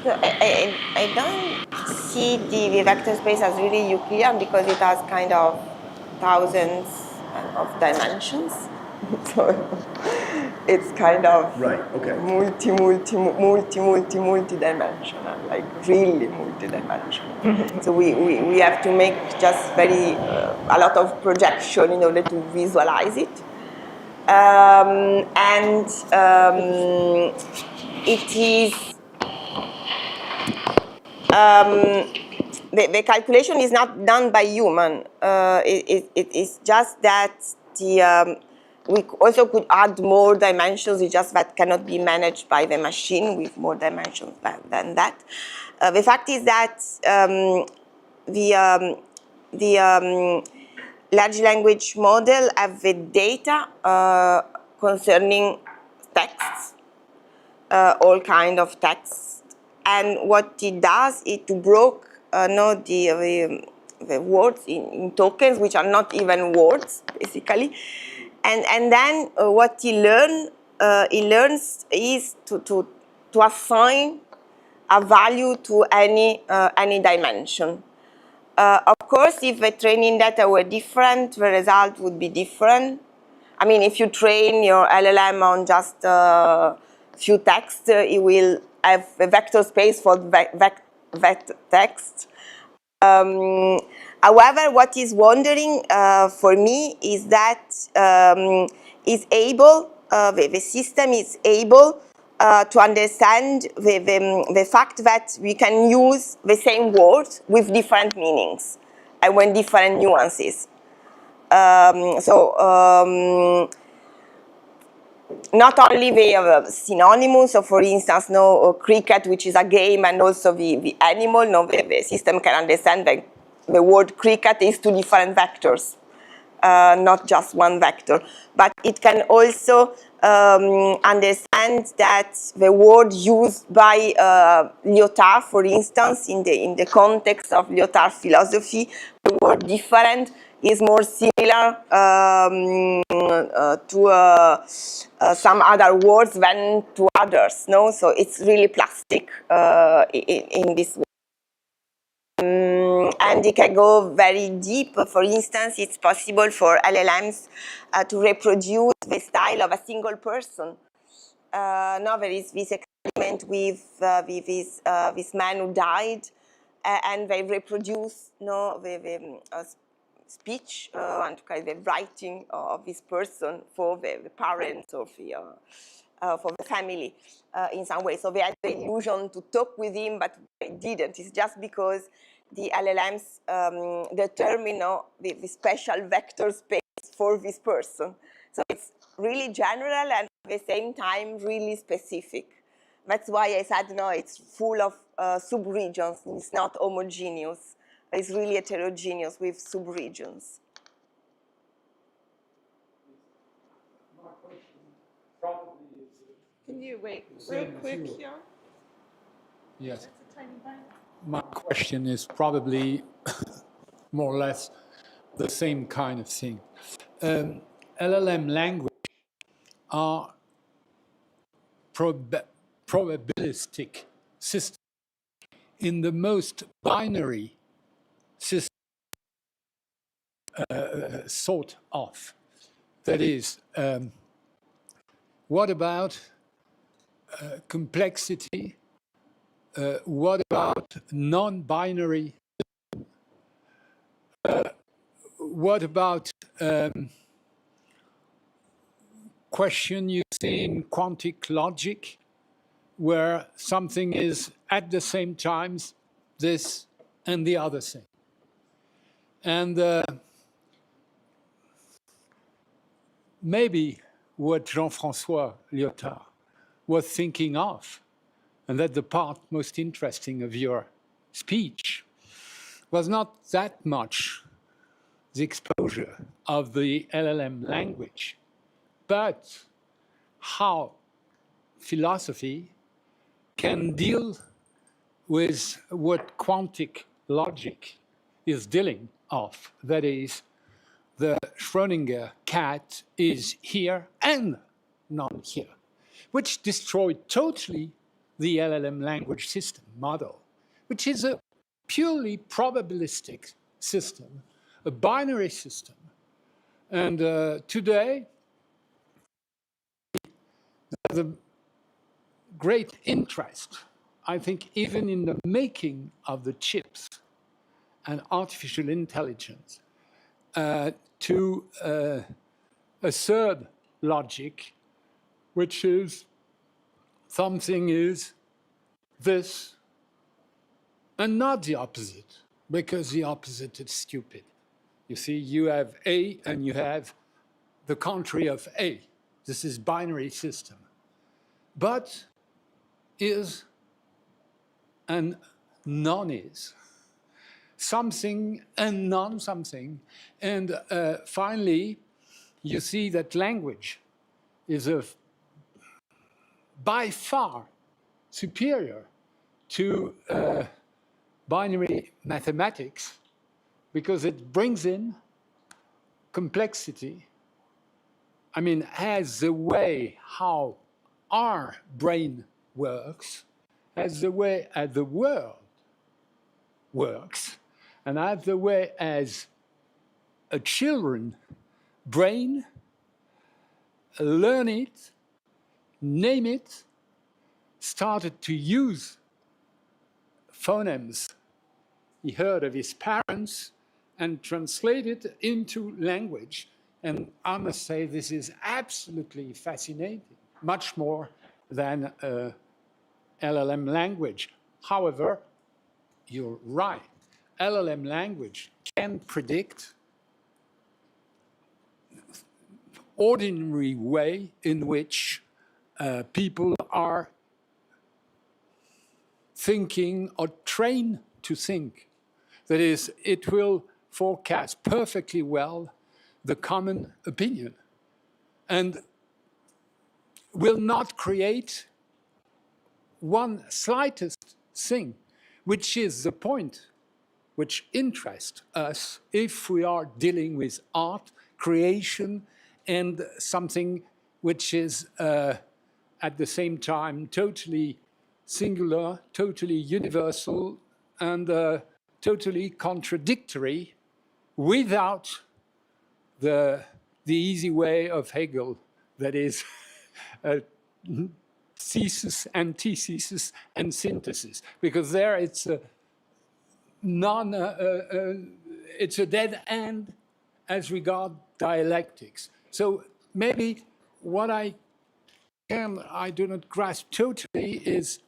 So I don't see the vector space as really Euclidean because it has kind of thousands of dimensions. So it's kind of Right, okay. multi-dimensional, like really multi-dimensional. So we have to make just very a lot of projection in order to visualize it. It is the calculation is not done by human. It is just that we also could add more dimensions. It's just that cannot be managed by the machine with more dimensions than that. The fact is that the large language model have the data concerning texts, all kind of texts, and what it does is to broke the words in tokens, which are not even words basically, and then what he learns is to assign a value to any dimension. Of course, if the training data were different, the result would be different. I mean, if you train your LLM on just a few texts, it will have a vector space for that text. However, what is wondering for me is that the system is able to understand the fact that we can use the same words with different meanings and with different nuances. Not only the synonymous, so for instance, cricket, which is a game, and also the animal, the system can understand that the word cricket is two different vectors, not just one vector. But it can also understand that the word used by Lyotard, for instance, in the context of Lyotard philosophy, the word different is more similar to some other words than to others. So it's really plastic in this way. And it can go very deep. For instance, it's possible for LLMs to reproduce the style of a single person. Now there is this experiment with this man who died, and they reproduce the speech and the writing of this person for the parents or for the family in some way. So they had the illusion to talk with him, but they didn't. It's just because the LLMs determine the special vector space for this person. So it's really general and at the same time really specific. That's why I said, no, it's full of subregions. It's not homogeneous. It's really heterogeneous with subregions. Can you wait real quick here? Yes. My question is probably more or less the same kind of thing. LLM language are probabilistic systems. In the most binary system, sort of. That is, what about complexity? What about non-binary? What about question you see in quantic logic, where something is at the same time this and the other thing? And maybe what Jean-François Lyotard was thinking of, and that the part most interesting of your speech, was not that much the exposure of the LLM language, but how philosophy can deal with what quantic logic is dealing of. That is, the Schrödinger cat is here and not here, which destroyed totally the LLM language system model, which is a purely probabilistic system, a binary system. And today, the great interest, I think, even in the making of the chips and artificial intelligence, to a third logic, which is something is this and not the opposite, because the opposite is stupid. You see, you have A and you have the contrary of A. This is binary system. But is and non-is. Something and non-something. And finally, you see that language is by far superior to binary mathematics because it brings in complexity. I mean, has the way how our brain works, as the way as the world works, and as the way as a children brain learn it, name it, started to use phonemes he heard of his parents and translated into language. And I must say this is absolutely fascinating, much more than LLM language. However, you're right. LLM language can predict ordinary way in which people are thinking or trained to think. That is, it will forecast perfectly well the common opinion and will not create one slightest thing, which is the point which interests us if we are dealing with art, creation, and something which is at the same time totally singular, totally universal, and totally contradictory without the easy way of Hegel, that is thesis, antithesis, and synthesis, because there it's a it's a dead end as regard dialectics. So maybe what I do not grasp totally is,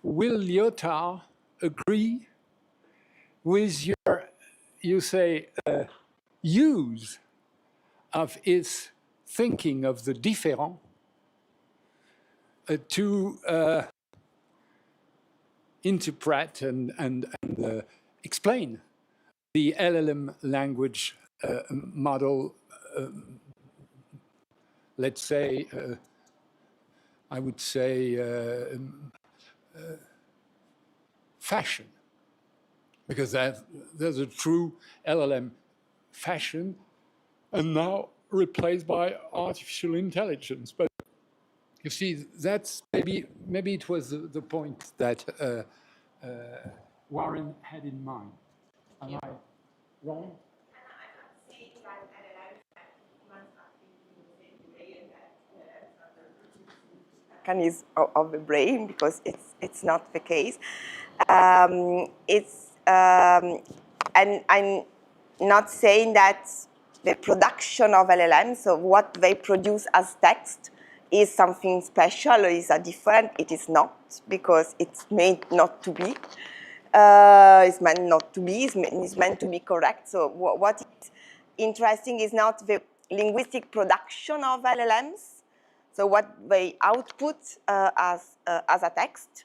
will Lyotard agree with your, you say, use of his thinking of the différent to interpret and explain the LLM language model, let's say, I would say, fashion, because there's a true LLM fashion, and now replaced by artificial intelligence. But you see, that's maybe it was the point that Warren had in mind. Am I wrong? Mechanism of the brain, because it's not the case. And I'm not saying that the production of LLMs, so what they produce as text, is something special or is a different. It is not, because it's made not to be. It's meant not to be. It's meant to be correct. So what is interesting is not the linguistic production of LLMs, so what they output as a text,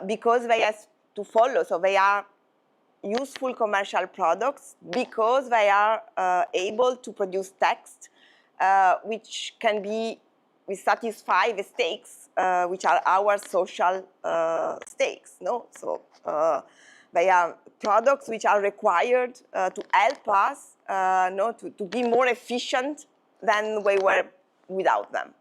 because they have to follow. So they are useful commercial products because they are able to produce text which can be we satisfy the stakes, which are our social stakes. No, so they are products which are required to help us, no, to be more efficient than we were without them.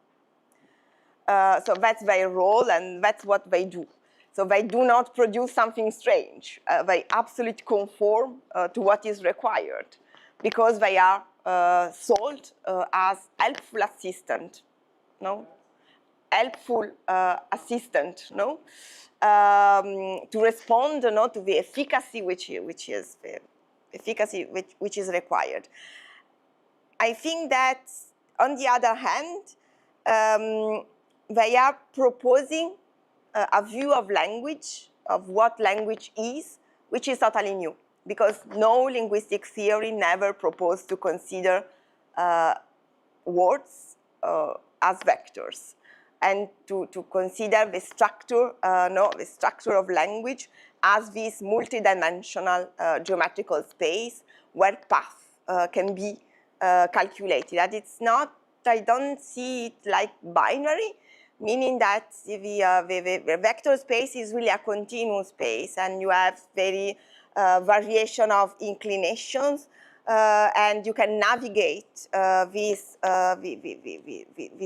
So that's their role, and that's what they do. So they do not produce something strange. They absolutely conform to what is required, because they are sold as helpful assistant, no? Helpful assistant, no? To respond, no, to the efficacy which is the efficacy which is required. I think that, on the other hand, they are proposing a view of language, of what language is, which is totally new, because no linguistic theory never proposed to consider words as vectors, and to consider the structure, the structure of language as this multidimensional geometrical space where paths can be calculated. That it's not, I don't see it like binary, meaning that the vector space is really a continuous space, and you have very variation of inclinations, and you can navigate this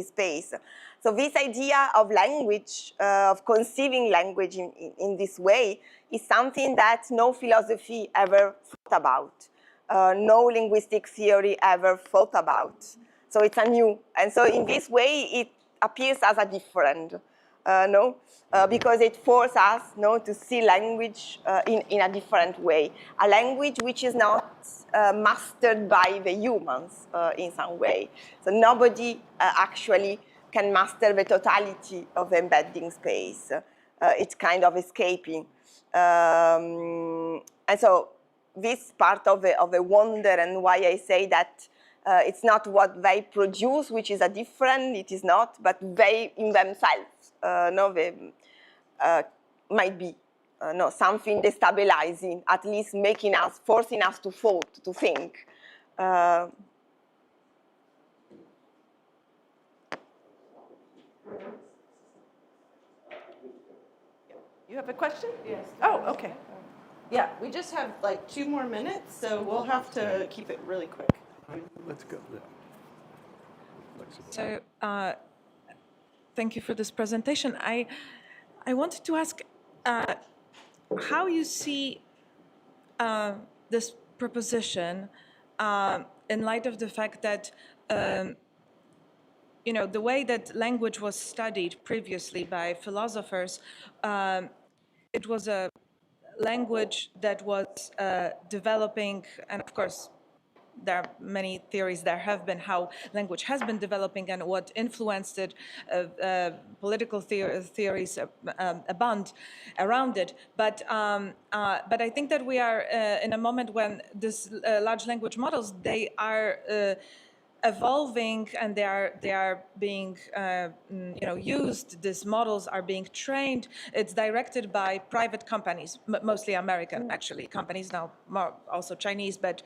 space. So this idea of language, of conceiving language in this way, is something that no philosophy ever thought about, no linguistic theory ever thought about. So it's a new, and so in this way it appears as a different, because it forces us, to see language in a different way, a language which is not mastered by the humans in some way. So nobody actually can master the totality of the embedding space. It's kind of escaping. And so this part of the wonder, and why I say that it's not what they produce, which is a different, it is not, but they in themselves, they might be something destabilizing, at least making us, forcing us to thought, to think. You have a question? Yes. Oh, okay. Yeah, we just have like 2 more minutes, so we'll have to keep it really quick. Let's go there. So, thank you for this presentation. I wanted to ask how you see this proposition in light of the fact that the way that language was studied previously by philosophers, it was a language that was developing, and of course, there are many theories there have been how language has been developing and what influenced it, political theories abound around it. But I think that we are in a moment when this large language models, they are evolving, and they are being used. These models are being trained. It's directed by private companies, mostly American actually companies now, more also Chinese, but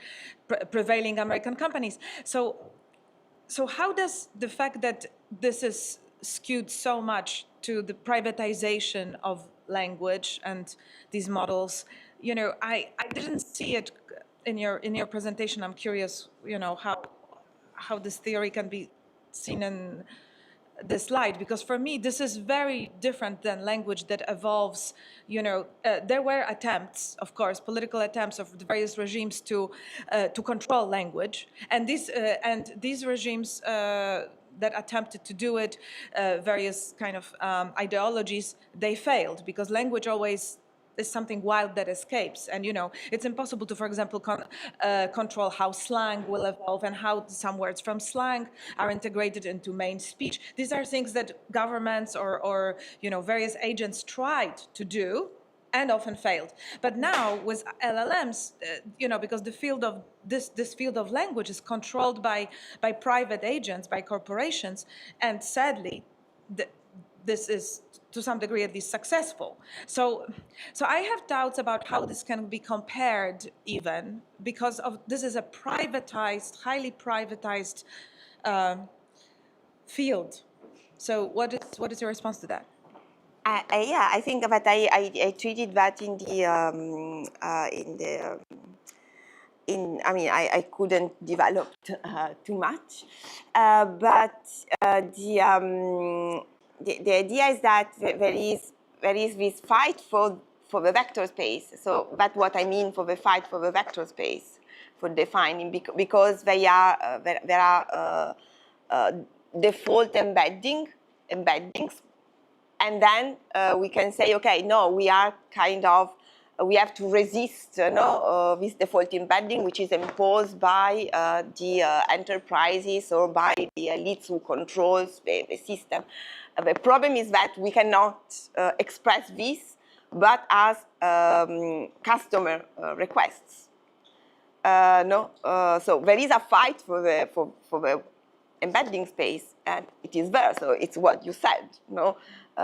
prevailing American companies. So how does the fact that this is skewed so much to the privatization of language and these models, I didn't see it in your presentation. I'm curious, how this theory can be seen in this slide, because for me this is very different than language that evolves. There were attempts, of course, political attempts of the various regimes to control language, and these regimes that attempted to do it, various kind of ideologies, they failed, because language always is something wild that escapes. And it's impossible to, for example, control how slang will evolve and how some words from slang are integrated into main speech. These are things that governments or various agents tried to do and often failed. But now with LLMs, because the field of this field of language is controlled by private agents, by corporations, and sadly, this is to some degree at least successful. So I have doubts about how this can be compared, even because this is a privatized, highly privatized field. So what is your response to that? Yeah, I think that I treated that in the I mean, I couldn't develop too much, but the idea is that there is this fight for the vector space. So that's what I mean for the fight for the vector space, for defining, because there are default embeddings, and then we can say, okay, no, we are kind of, we have to resist this default embedding, which is imposed by the enterprises or by the elites who controls the system. The problem is that we cannot express this, but as customer requests. So there is a fight for the embedding space, and it is there. So it's what you said,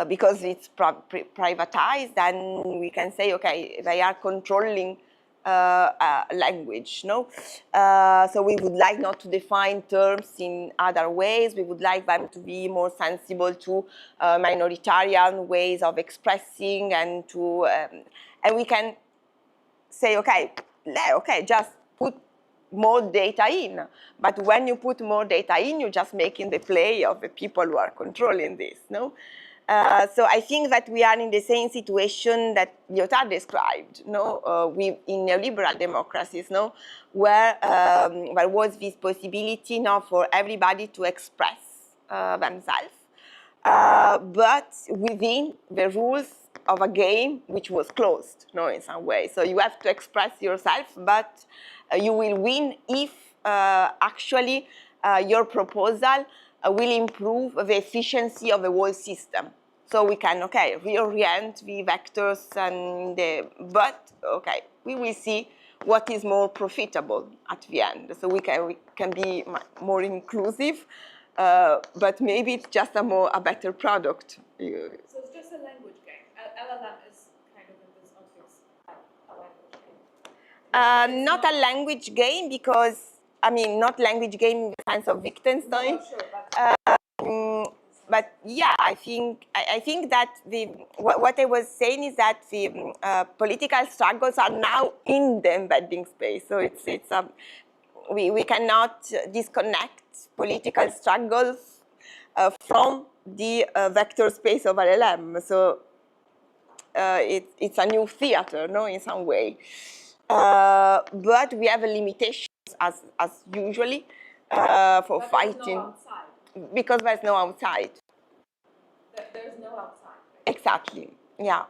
because it's privatized, and we can say, okay, they are controlling language, so we would like not to define terms in other ways. We would like them to be more sensible to minoritarian ways of expressing, and we can say, okay, just put more data in. But when you put more data in, you're just making the play of the people who are controlling this, so I think that we are in the same situation that Lyotard described, in neoliberal democracies, where there was this possibility now for everybody to express themselves, but within the rules of a game which was closed, in some way. So you have to express yourself, but you will win if actually your proposal will improve the efficiency of the whole system. So we can, reorient the vectors, but we will see what is more profitable at the end. So we can be more inclusive, but maybe it's just a better product. So it's just a language game. LLM is kind of in this context a language game. Not a language game, because, not language game in the sense of Wittgenstein. Sure, but But yeah, I think that what I was saying is that the political struggles are now in the embedding space. So we cannot disconnect political struggles from the vector space of LLM. So it's a new theater, in some way. But we have limitations as usually for but fighting. There's no outside. Because there's no outside. There's no outside. Exactly. Yeah.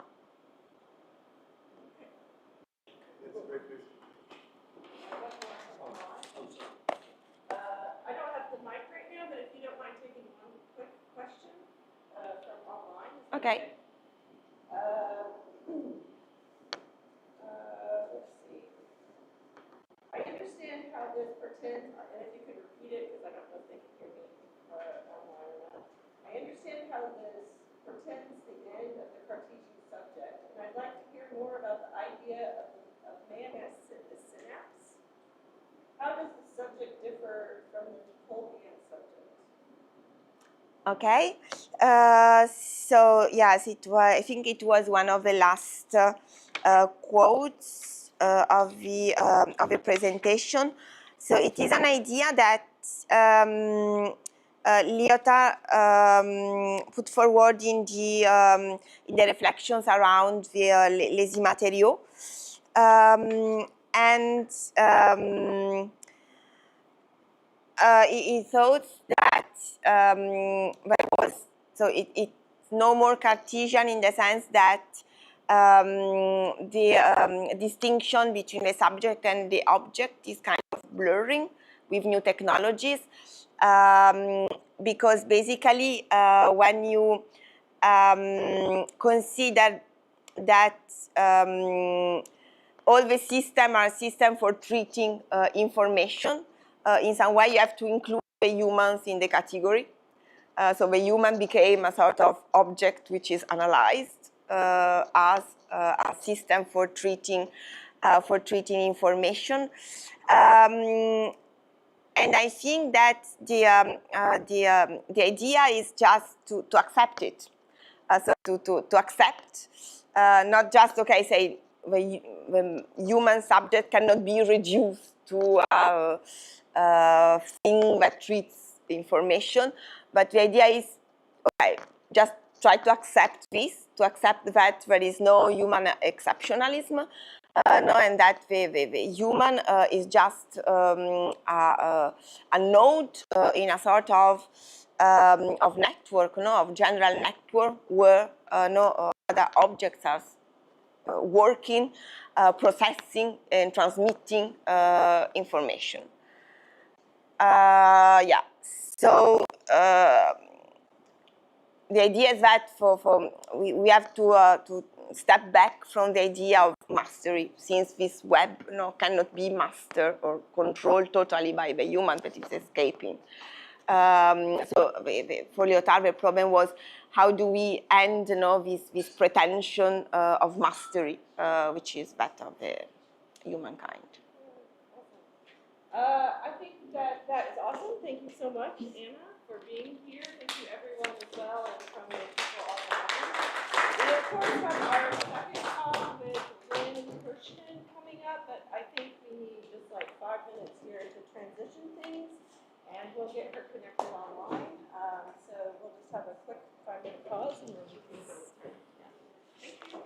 I don't have the mic right now, but if you don't mind taking one quick question from online. Okay. Let's see. I understand how this pretends, and if you could repeat it, because I don't know if they can hear me online or not. I understand how this pretends the end of the Cartesian subject, and I'd like to hear more about the idea of man as the synapse. How does the subject differ from the Tolkien subject? Okay. So yes, I think it was one of the last quotes of the presentation. So it is an idea that Lyotard put forward in the reflections around the Les Immatériaux, and he thought that there was, so it's no more Cartesian in the sense that the distinction between the subject and the object is kind of blurring with new technologies, because basically when you consider that all the systems are systems for treating information, in some way you have to include the humans in the category. So the human became a sort of object which is analyzed as a system for treating information. And I think that the idea is just to accept it. So to accept, not just, okay, say the human subject cannot be reduced to a thing that treats information, but the idea is, okay, just try to accept this, to accept that there is no human exceptionalism, no, and that the human is just a node in a sort of network, no, of general network where no other objects are working, processing, and transmitting information. Yeah. So the idea is that we have to step back from the idea of mastery, since this web cannot be mastered or controlled totally by the human that is escaping. So for Lyotard, the problem was, how do we end this pretension of mastery, which is that of the humankind. I think that is awesome. Thank you so much, Anna, for being here. Thank you, everyone, as well, and from the people all around. We, of course, have our second talk with Lynn and Hershman coming up, but I think we need just like 5 minutes here to transition things, and we'll get her connected online. So we'll just have a quick 5-minute pause, and then we can go with her. Yeah. Thank you.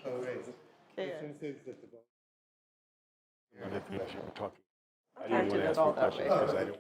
Oh, right. Okay. As soon as it's at the bottom. Other things you were talking. I I didn't did want to it ask all more that questions way. because I don't.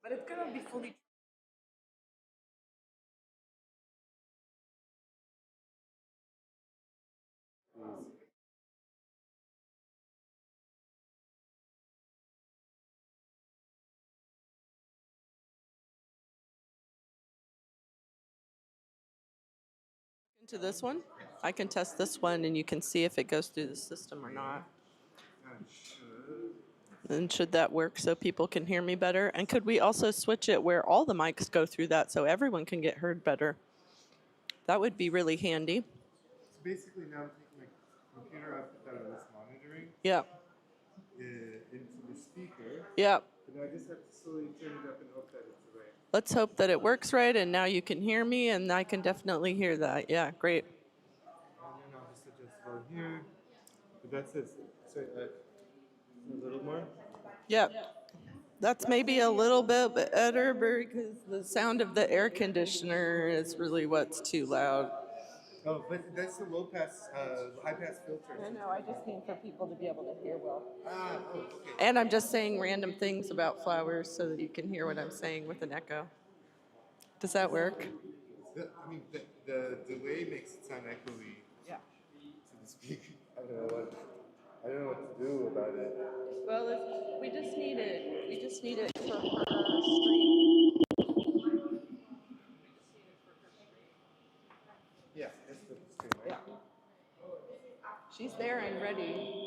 But it's going to be fully. Into this one, I can test this one, and you can see if it goes through the system or not. And should that work so people can hear me better? And could we also switch it where all the mics go through that so everyone can get heard better? That would be really handy. So basically now I'm taking my computer output that I was monitoring Yeah. into the speaker. Yeah. And now I just have to slowly turn it up and hope that it's right. Let's hope that it works right, and now you can hear me, and I can definitely hear that. Yeah, great. And then I'll just adjust it on here. But that's it. So a little more. Yeah. That's maybe a little bit better because the sound of the air conditioner is really what's too loud. Oh, but that's the low pass, high pass filter. I know, I just mean for people to be able to hear well. Ah, oh, okay. And I'm just saying random things about flowers so that you can hear what I'm saying with an echo. Does that work? The delay makes it sound echoey. Yeah. To the speaker. I don't know what to do about it. Well, we just need it for her stream. Yeah, that's the stream, right? Yeah. She's there and ready.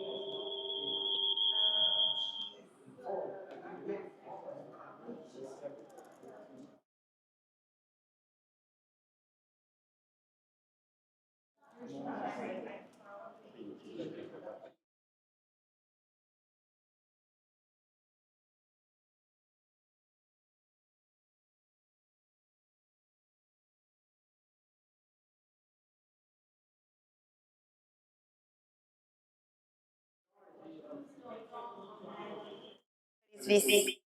VC.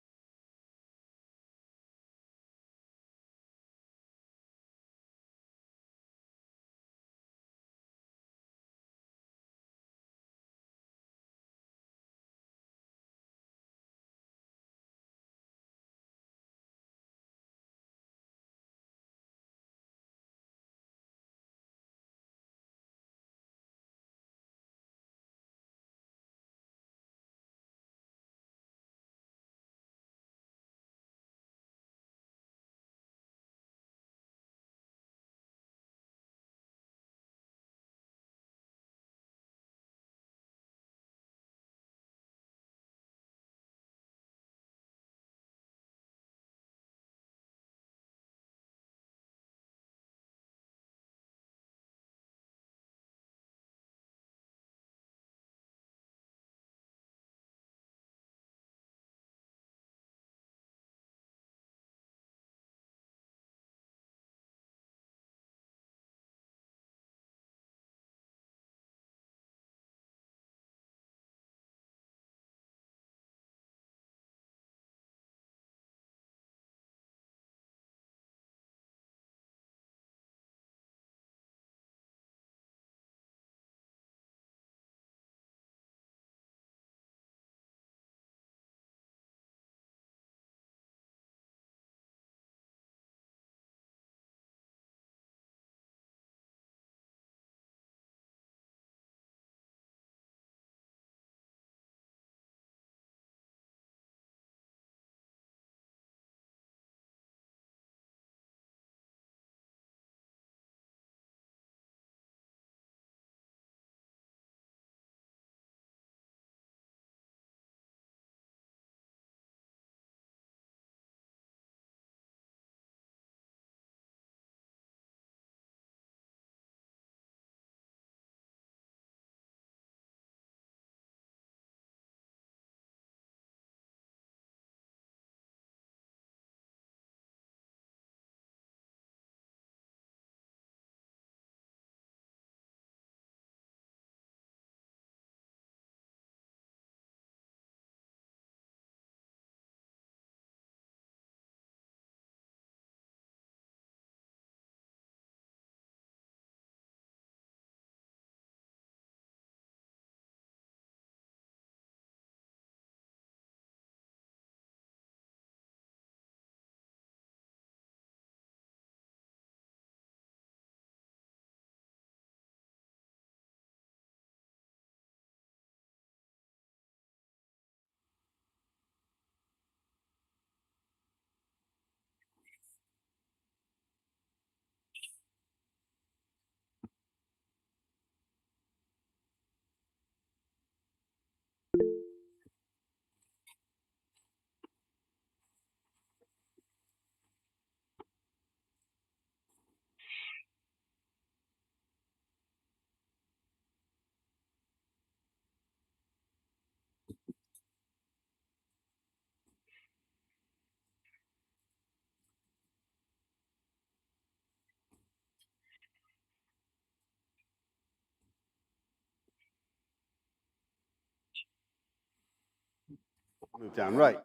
Move down, right.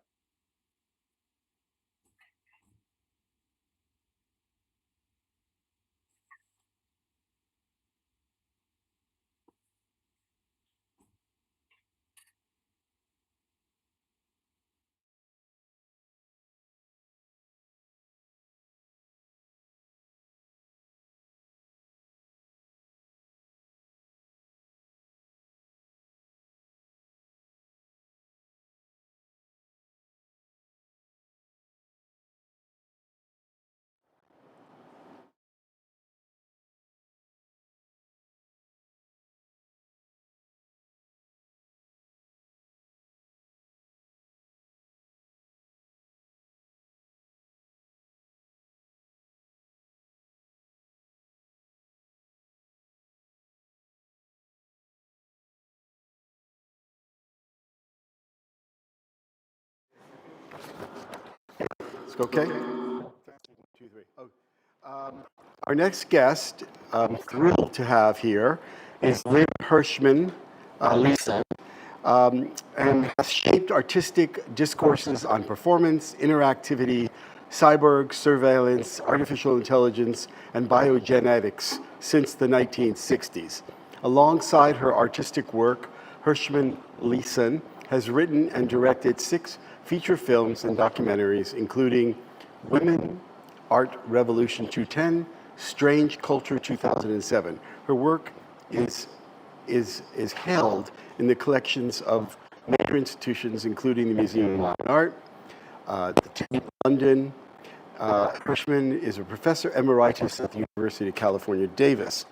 Let's go, okay? 2, 3. Oh. Our next guest, I'm thrilled to have here, is Lynn Hershman, Leeson, and has shaped artistic discourses on performance, interactivity, cyborg surveillance, artificial intelligence, and biogenetics since the 1960s. Alongside her artistic work, Hershman Leeson has written and directed 6 feature films and documentaries, including Women, Art Revolution 210, Strange Culture 2007. Her work is held in the collections of major institutions, including the Museum of Modern Art, the Tate of London. Hershman is a professor emeritus at the University of California, Davis.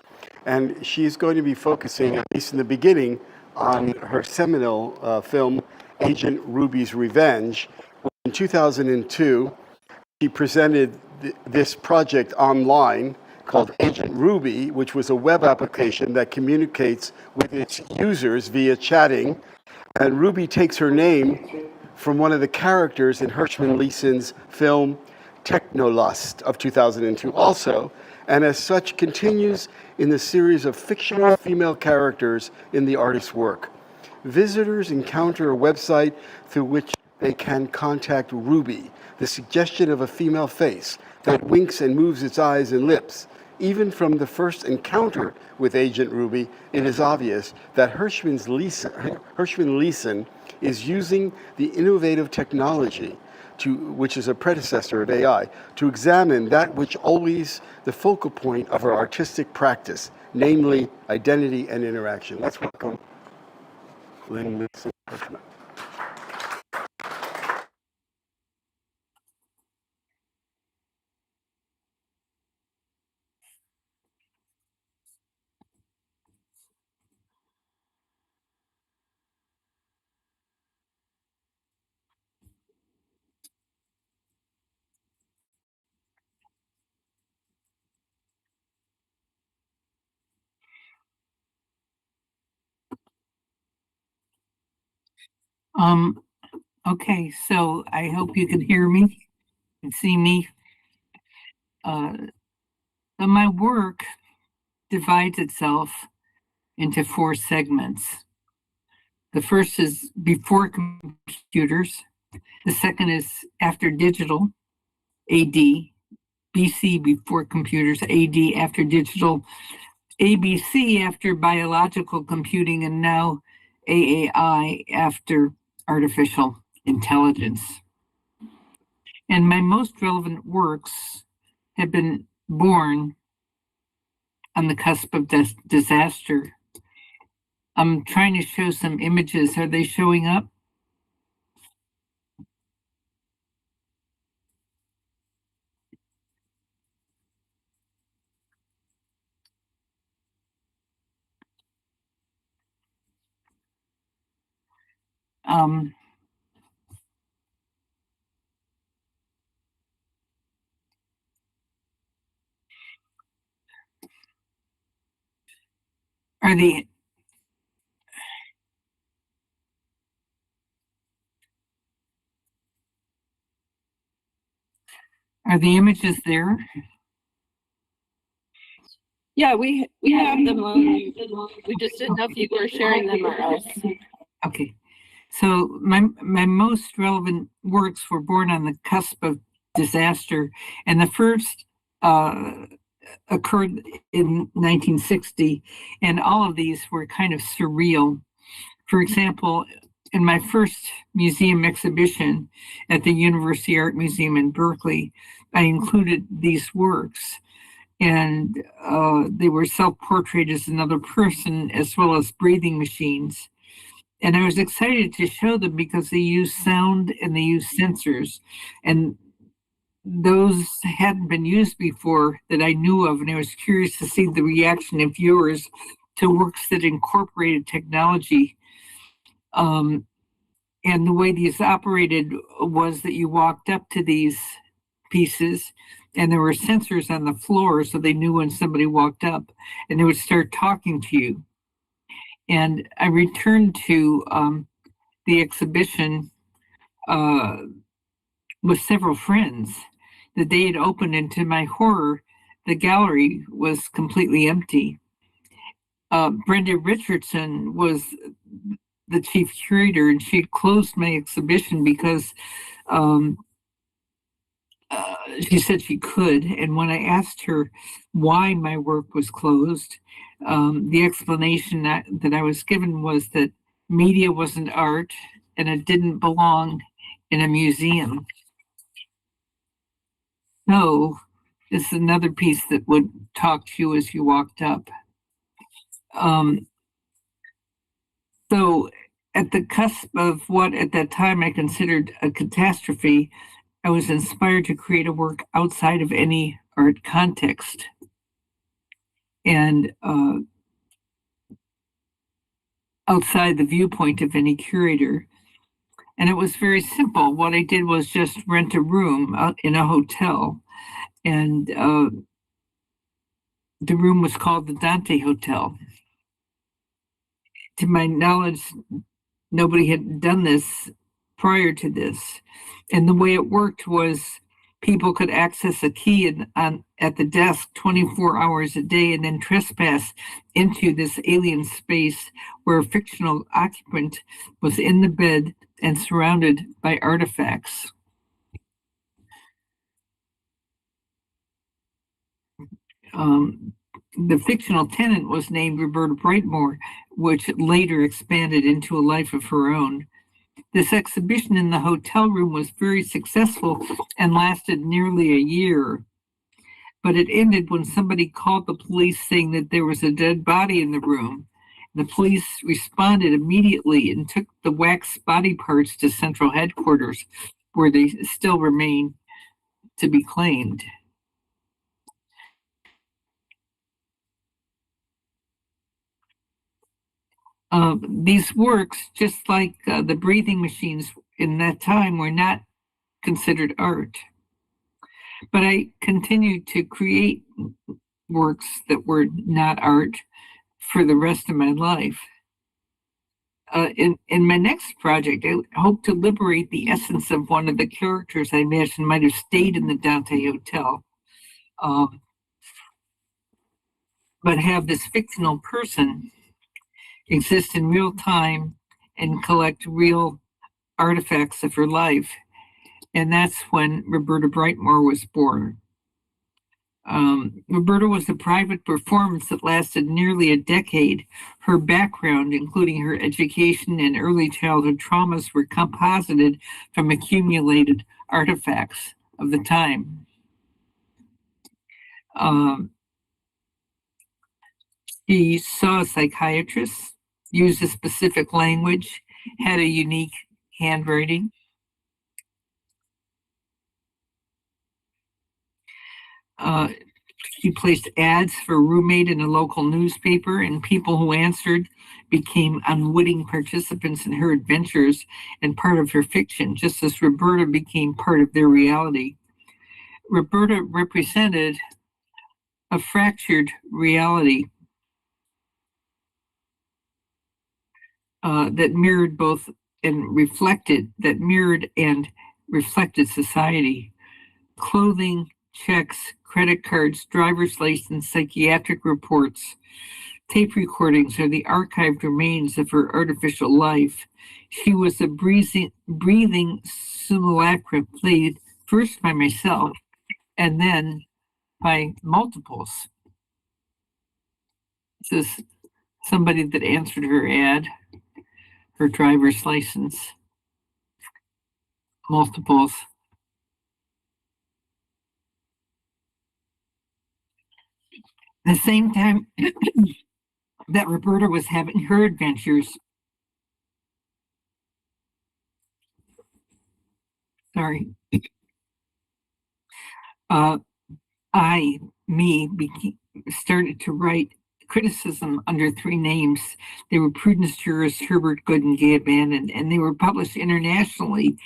And she's going to be focusing, at least in the beginning, on her seminal film, Agent Ruby's Revenge. In 2002, she presented this project online called Agent Ruby, which was a web application that communicates with its users via chatting. And Ruby takes her name from one of the characters in Hershman Leeson's film Technolust of 2002 also, and as such continues in the series of fictional female characters in the artist's work. Visitors encounter a website through which they can contact Ruby, the suggestion of a female face that winks and moves its eyes and lips. Even from the first encounter with Agent Ruby, it is obvious that Hershman Leeson is using the innovative technology, which is a predecessor of AI, to examine that which always the focal point of her artistic practice, namely identity and interaction. Let's welcome Lynn Leeson Hershman. Um, okay, so I hope you can hear me and see me. But my work divides itself into 4 segments. The first is before computers. The second is after digital, AD. BC before computers, AD after digital, ABC after biological computing, and now AAI after artificial intelligence. And my most relevant works have been born on the cusp of disaster. I'm trying to show some images. Are they showing up? Um, are the images there? Yeah, we have them on. We just didn't know if you were sharing them or else. Okay. So my most relevant works were born on the cusp of disaster, and the first occurred in 1960, and all of these were kind of surreal. For example, in my first museum exhibition at the University Art Museum in Berkeley, I included these works, and they were self-portraited as another person as well as breathing machines. And I was excited to show them because they use sound and they use sensors, and those hadn't been used before that I knew of, and I was curious to see the reaction of viewers to works that incorporated technology. And the way these operated was that you walked up to these pieces and there were sensors on the floor so they knew when somebody walked up, and they would start talking to you. And I returned to the exhibition with several friends. The day it opened, and to my horror, the gallery was completely empty. Brenda Richardson was the chief curator, and she had closed my exhibition because she said she could. And when I asked her why my work was closed, the explanation that I was given was that media wasn't art and it didn't belong in a museum. So this is another piece that would talk to you as you walked up. So at the cusp of what at that time I considered a catastrophe, I was inspired to create a work outside of any art context. And outside the viewpoint of any curator. And it was very simple. What I did was just rent a room out in a hotel. And the room was called the Dante Hotel. To my knowledge, nobody had done this prior to this. And the way it worked was people could access a key at the desk 24 hours a day and then trespass into this alien space where a fictional occupant was in the bed and surrounded by artifacts. The fictional tenant was named Roberta Brightmore, which later expanded into a life of her own. This exhibition in the hotel room was very successful and lasted nearly a year. But it ended when somebody called the police saying that there was a dead body in the room. The police responded immediately and took the wax body parts to central headquarters, where they still remain to be claimed. These works, just like the breathing machines in that time, were not considered art. But I continued to create works that were not art for the rest of my life. In my next project, I hope to liberate the essence of one of the characters I imagine might have stayed in the Dante Hotel, but have this fictional person exist in real time and collect real artifacts of her life. And that's when Roberta Brightmore was born. Roberta was a private performance that lasted nearly a decade. Her background, including her education and early childhood traumas, were composited from accumulated artifacts of the time. She saw a psychiatrist, used a specific language, had a unique handwriting. She placed ads for a roommate in a local newspaper, and people who answered became unwitting participants in her adventures and part of her fiction, just as Roberta became part of their reality. Roberta represented a fractured reality that mirrored and reflected society. Clothing, checks, credit cards, driver's license, psychiatric reports, tape recordings are the archived remains of her artificial life. She was a breathing simulacra played first by myself and then by multiples. This is somebody that answered her ad, her driver's license, multiples. At the same time that Roberta was having her adventures, started to write criticism under three names. They were Prudence jurist Herbert Good and Gay Bannon, and they were published internationally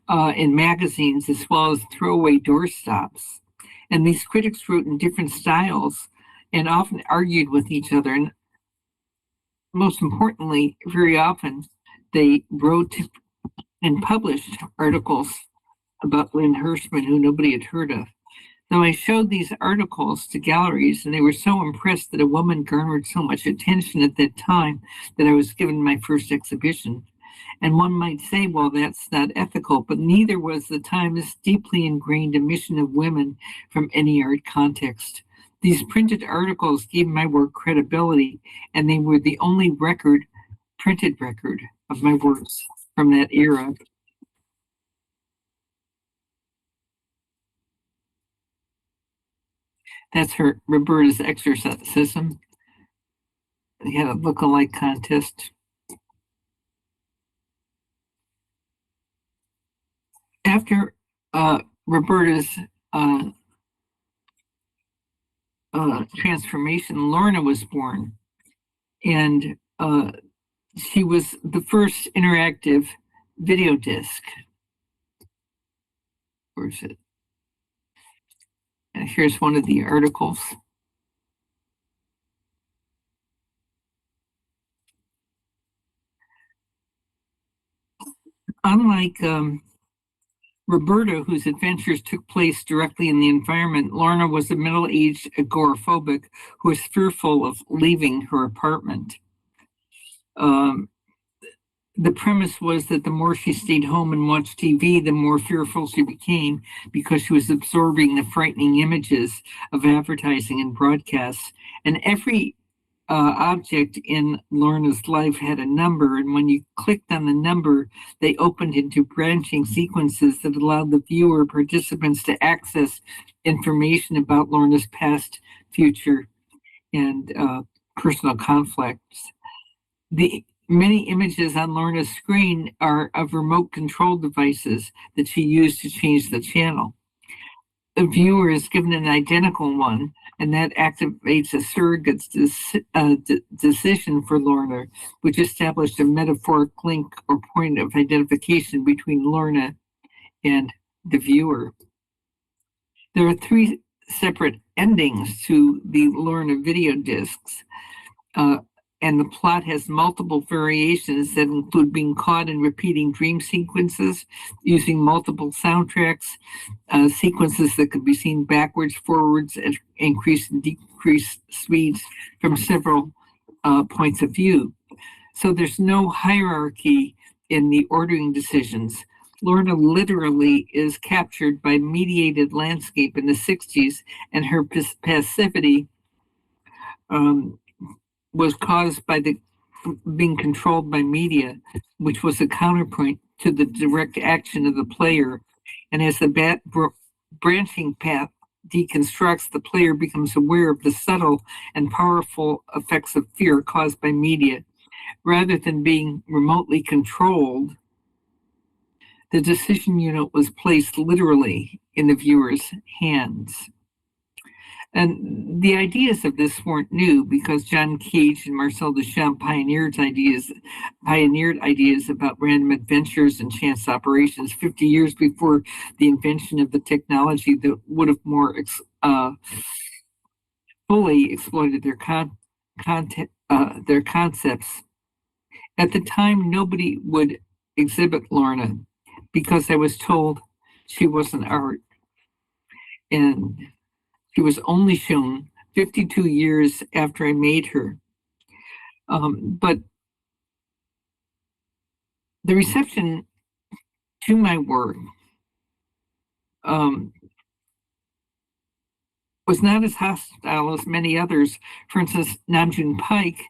in magazines as well as throwaway doorstops. And these critics wrote in different styles and often argued with each other. And most importantly, very often, they wrote and published articles about Lynn Hershman, who nobody had heard of. Now, I showed these articles to galleries, and they were so impressed that a woman garnered so much attention at that time that I was given my first exhibition. And one might say, well, that's not ethical, but neither was the time's deeply ingrained omission of women from any art context. These printed articles gave my work credibility, and they were the only printed record of my works from that era. That's her Roberta's exorcism. They had a look-alike contest. After Roberta's transformation, Lorna was born, and she was the first interactive video disc. Where is it? And here's one of the articles. Unlike Roberta, whose adventures took place directly in the environment, Lorna was a middle-aged agoraphobic who was fearful of leaving her apartment. The premise was that the more she stayed home and watched TV, the more fearful she became because she was absorbing the frightening images of advertising and broadcasts. And every object in Lorna's life had a number, and when you clicked on the number, they opened into branching sequences that allowed the viewer participants to access information about Lorna's past, future, and personal conflicts. The many images on Lorna's screen are of remote control devices that she used to change the channel. The viewer is given an identical one, and that activates a surrogate decision for Lorna, which established a metaphoric link or point of identification between Lorna and the viewer. There are three separate endings to the Lorna video discs, and the plot has multiple variations that include being caught in repeating dream sequences, using multiple soundtracks, sequences that could be seen backwards, forwards, at increased and decreased speeds from several points of view. So there's no hierarchy in the ordering decisions. Lorna literally is captured by mediated landscape in the 60s, and her passivity was caused by the being controlled by media, which was a counterpoint to the direct action of the player. And as the branching path deconstructs, the player becomes aware of the subtle and powerful effects of fear caused by media. Rather than being remotely controlled, the decision unit was placed literally in the viewer's hands. And the ideas of this weren't new because John Cage and Marcel Duchamp pioneered ideas about random adventures and chance operations 50 years before the invention of the technology that would have more fully exploited their concepts. At the time, nobody would exhibit Lorna because I was told she wasn't art. And she was only shown 52 years after I made her. But the reception to my work was not as hostile as many others. For instance, Namjoon Pike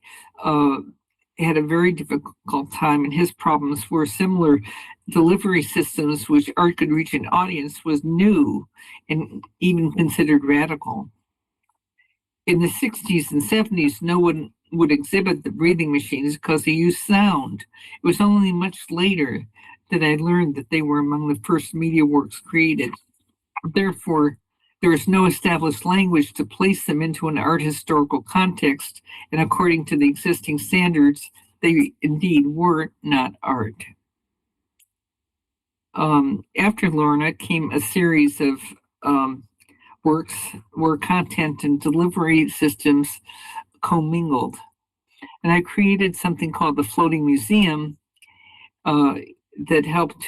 had a very difficult time, and his problems were similar. Delivery systems which art could reach an audience was new and even considered radical. In the 60s and 70s, no one would exhibit the breathing machines because they used sound. It was only much later that I learned that they were among the first media works created. Therefore, there is no established language to place them into an art historical context, and according to the existing standards, they indeed were not art. After Lorna came a series of works where content and delivery systems commingled. And I created something called the Floating Museum that helped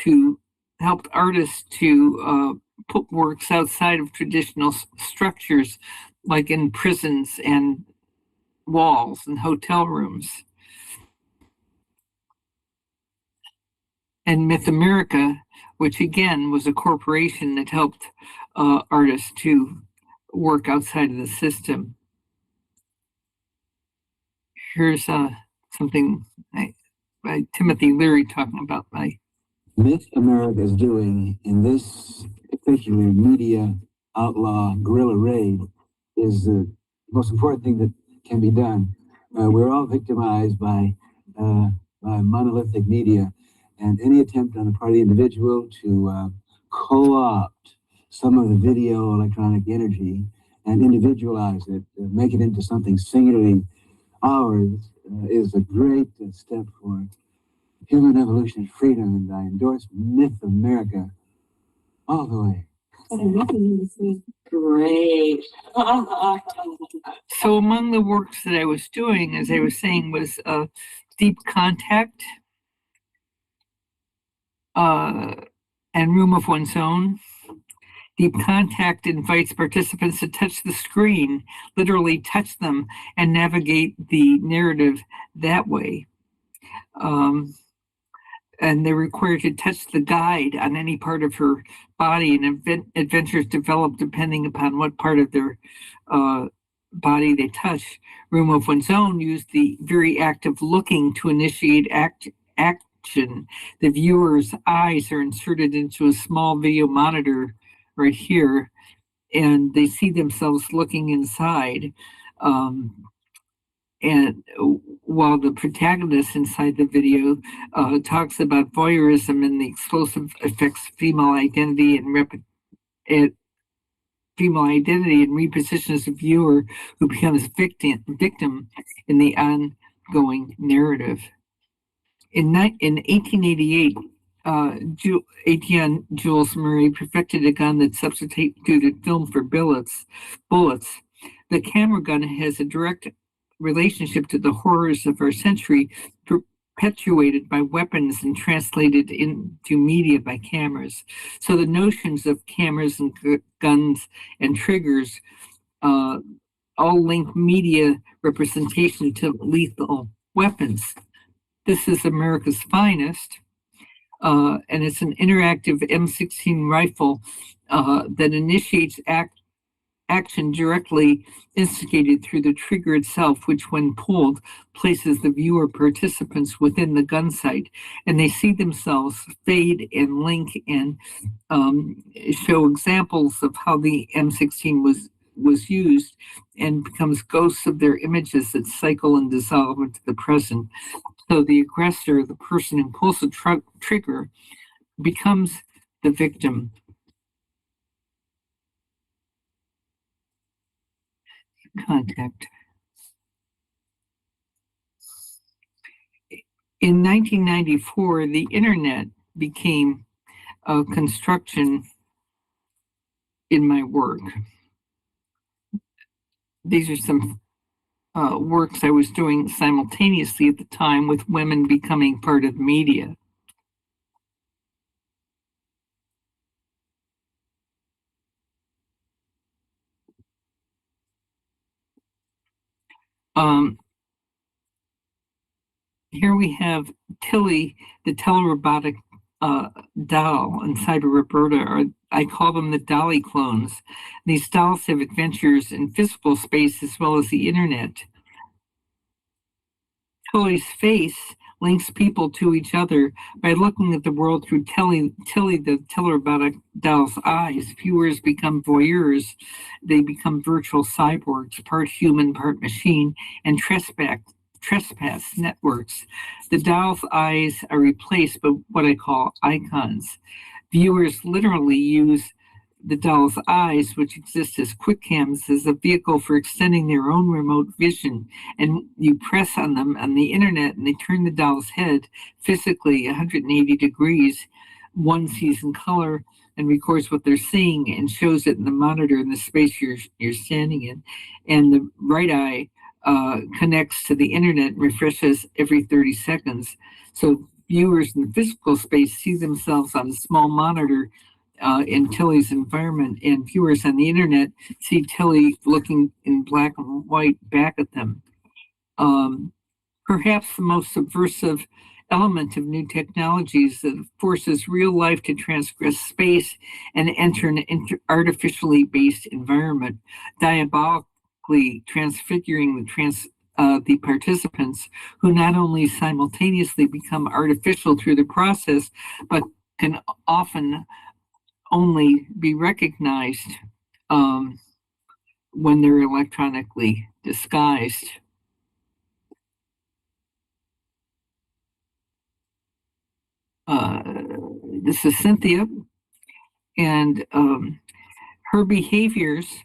artists to put works outside of traditional structures, like in prisons and walls and hotel rooms. And Myth America, which again was a corporation that helped artists to work outside of the system. Here's something by Timothy Leary talking about my Myth America is doing in this particular media outlaw guerrilla raid is the most important thing that can be done. We're all victimized by monolithic media, and any attempt on the part of the individual to co-opt some of the video electronic energy and individualize it, make it into something singularly ours, is a great step for human evolution and freedom, and I endorse Myth America all the way. Great. So among the works that I was doing, as I was saying, was Deep Contact and Room of One's Own. Deep Contact invites participants to touch the screen, literally touch them, and navigate the narrative that way. And they're required to touch the guide on any part of her body, and adventures develop depending upon what part of their body they touch. Room of One's Own used the very act of looking to initiate action. The viewer's eyes are inserted into a small video monitor right here, and they see themselves looking inside. And while the protagonist inside the video talks about voyeurism and the explosive effects of female identity and repositions the viewer who becomes victim in the ongoing narrative. In 1888, Etienne Jules Murray perfected a gun that substituted film for bullets. The camera gun has a direct relationship to the horrors of our century, perpetuated by weapons and translated into media by cameras. So the notions of cameras and guns and triggers all link media representation to lethal weapons. This is America's Finest, and it's an interactive M16 rifle that initiates action directly instigated through the trigger itself, which when pulled places the viewer participants within the gun sight, and they see themselves fade and link and show examples of how the M16 was used, and becomes ghosts of their images that cycle and dissolve into the present. So the aggressor, the person who pulls the trigger, becomes the victim. Contact. In 1994, the internet became a construction in my work. These are some works I was doing simultaneously at the time with women becoming part of media. here we have Tilly, the telerobotic doll, and Cyber Roberta, or I call them the Dolly clones. These dolls have adventures in physical space as well as the internet. Tilly's face links people to each other by looking at the world through Tilly, the telerobotic doll's eyes. Viewers become voyeurs. They become virtual cyborgs, part human, part machine, and trespass networks. The doll's eyes are replaced by what I call icons. Viewers literally use the doll's eyes, which exist as quick cams, as a vehicle for extending their own remote vision. And you press on them on the internet and they turn the doll's head physically 180 degrees. One sees in color and records what they're seeing and shows it in the monitor in the space you're standing in. And the right eye connects to the internet and refreshes every 30 seconds. So viewers in the physical space see themselves on a small monitor in Tilly's environment, and viewers on the internet see Tilly looking in black and white back at them. Perhaps the most subversive element of new technologies that forces real life to transgress space and enter an artificially based environment, diabolically transfiguring the participants, who not only simultaneously become artificial through the process, but can often only be recognized when they're electronically disguised. This is Cynthia, and her behaviors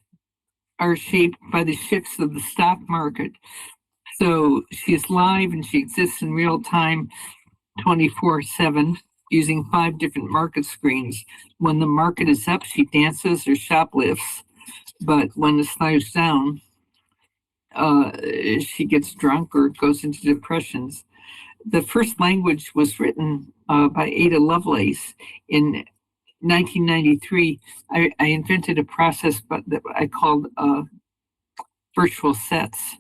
are shaped by the shifts of the stock market. So she's live and she exists in real time 24/7. Using 5 different market screens. When the market is up, she dances or shoplifts. But when it slows down, she gets drunk or goes into depressions. The first language was written by Ada Lovelace in 1993. I invented a process that I called virtual sets.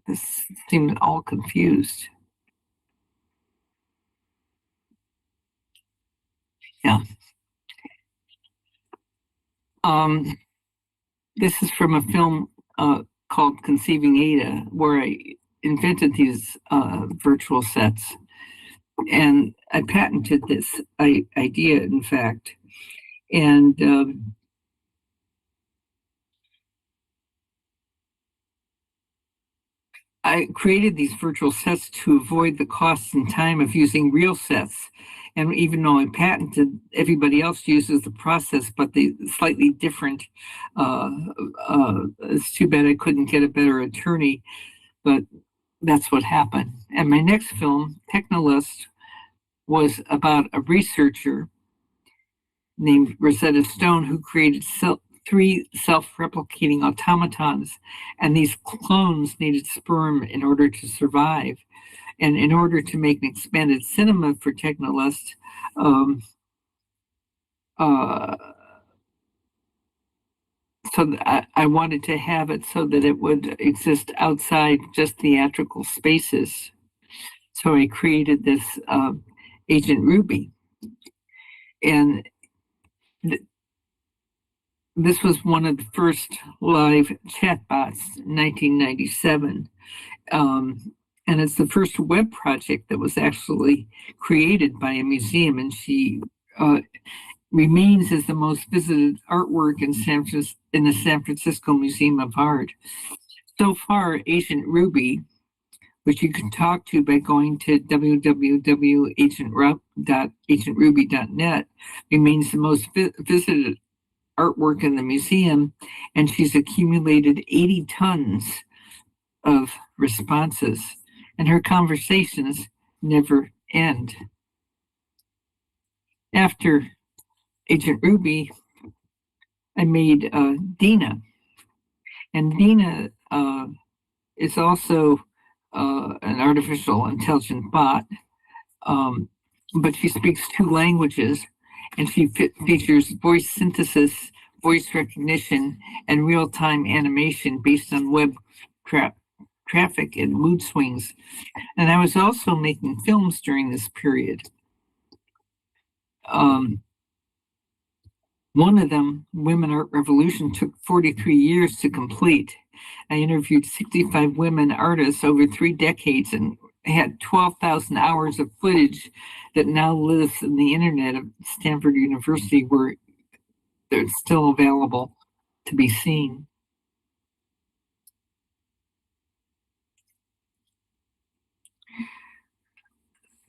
This seemed all confused. Yeah. This is from a film called Conceiving Ada, where I invented these virtual sets. And I patented this idea, in fact. And I created these virtual sets to avoid the costs and time of using real sets. And even though I patented, everybody else uses the process, but the slightly different. It's too bad I couldn't get a better attorney, but that's what happened. And my next film, Technolist, was about a researcher named Rosetta Stone who created 3 self-replicating automatons, and these clones needed sperm in order to survive. And in order to make an expanded cinema for Technolist, so I wanted to have it so that it would exist outside just theatrical spaces. So I created this Agent Ruby. And this was one of the first live chatbots in 1997. And it's the first web project that was actually created by a museum. And she remains as the most visited artwork in the San Francisco Museum of Art. So far, Agent Ruby, which you can talk to by going to www.agentruby.net, remains the most visited artwork in the museum, and she's accumulated 80 tons of responses, and her conversations never end. After Agent Ruby, I made Dina, and Dina is also an artificial intelligent bot, but she speaks 2 languages, and she features voice synthesis, voice recognition, and real-time animation based on web traffic and mood swings. And I was also making films during this period. One of them, Women Art Revolution, took 43 years to complete. I interviewed 65 women artists over 3 decades and had 12,000 hours of footage that now lives in the internet of Stanford University, where they're still available to be seen.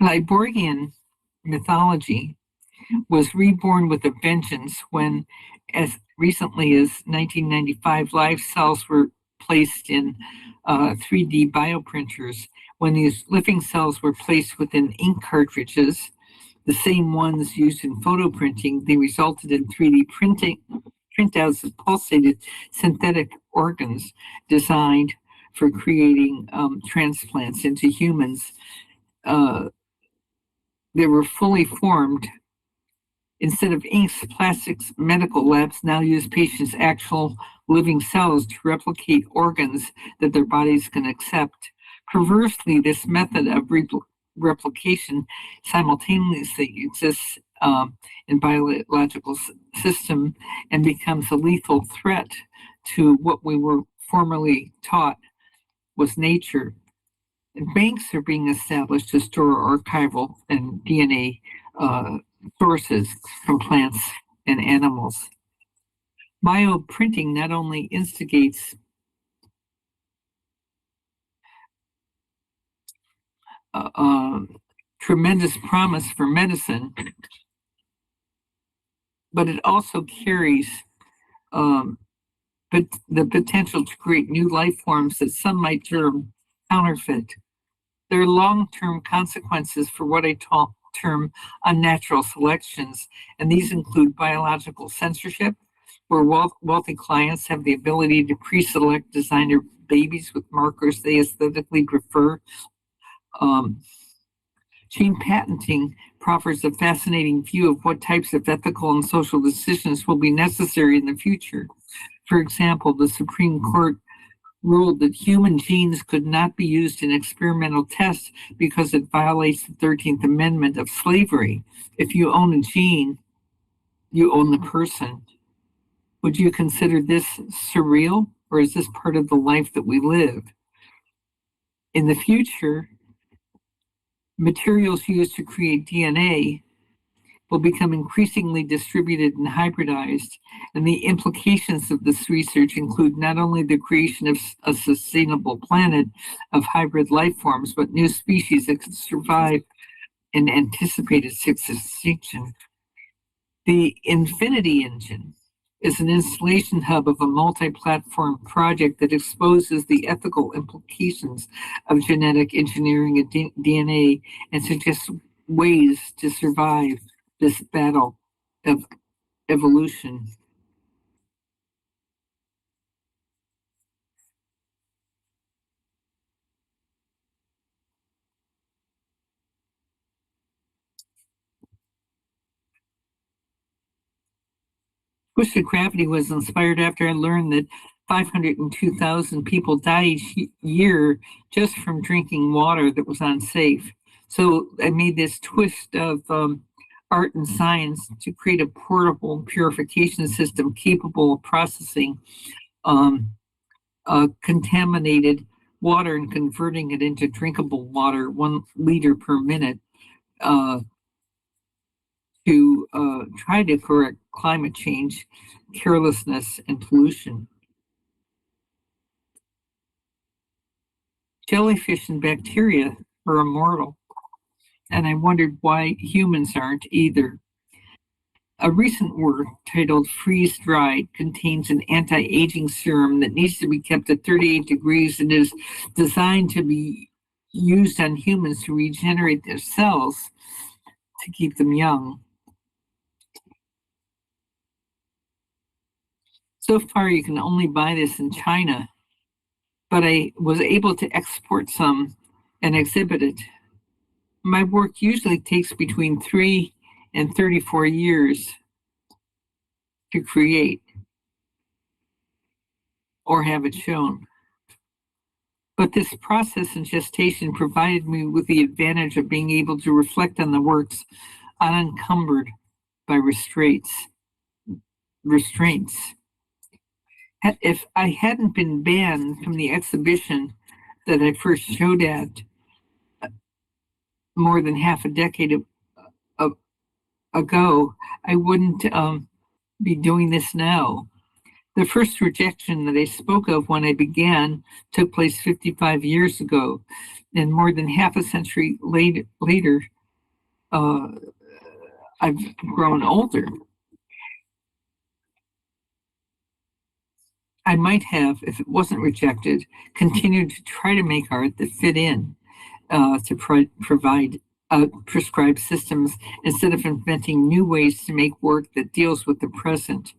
Liborgian mythology was reborn with a vengeance when, as recently as 1995, live cells were placed in 3D bioprinters. When these living cells were placed within ink cartridges, the same ones used in photo printing, they resulted in 3D printouts of pulsated synthetic organs designed for creating transplants into humans. They were fully formed. Instead of inks, plastics medical labs now use patients' actual living cells to replicate organs that their bodies can accept. Perversely, this method of replication simultaneously exists in biological system and becomes a lethal threat to what we were formerly taught was nature. And banks are being established to store archival and DNA sources from plants and animals. Bioprinting not only instigates tremendous promise for medicine, but it also carries but the potential to create new life forms that some might term counterfeit. There are long-term consequences for what I term unnatural selections, and these include biological censorship, where wealthy clients have the ability to pre-select designer babies with markers they aesthetically prefer. Gene patenting proffers a fascinating view of what types of ethical and social decisions will be necessary in the future. For example, the Supreme Court ruled that human genes could not be used in experimental tests because it violates the 13th Amendment of slavery. If you own a gene, you own the person. Would you consider this surreal, or is this part of the life that we live? In the future, materials used to create DNA will become increasingly distributed and hybridized, and the implications of this research include not only the creation of a sustainable planet of hybrid life forms, but new species that could survive in anticipated extinction. The Infinity Engine is an installation hub of a multi-platform project that exposes the ethical implications of genetic engineering and DNA and suggests ways to survive this battle of evolution. Twisted Gravity was inspired after I learned that 502,000 people die each year just from drinking water that was unsafe. So I made this twist of art and science to create a portable purification system capable of processing contaminated water and converting it into drinkable water, 1 liter per minute, to try to correct climate change, carelessness, and pollution. Jellyfish and bacteria are immortal, and I wondered why humans aren't either. A recent work titled Freeze Dried contains an anti-aging serum that needs to be kept at 38 degrees and is designed to be used on humans to regenerate their cells to keep them young. So far, you can only buy this in China, but I was able to export some and exhibit it. My work usually takes between 3 and 34 years to create or have it shown. But this process and gestation provided me with the advantage of being able to reflect on the works unencumbered by restraints. If I hadn't been banned from the exhibition that I first showed at more than half a decade ago, I wouldn't be doing this now. The first rejection that I spoke of when I began took place 55 years ago, and more than half a century later, I've grown older. I might have, if it wasn't rejected, continued to try to make art that fit in to provide prescribed systems instead of inventing new ways to make work that deals with the present.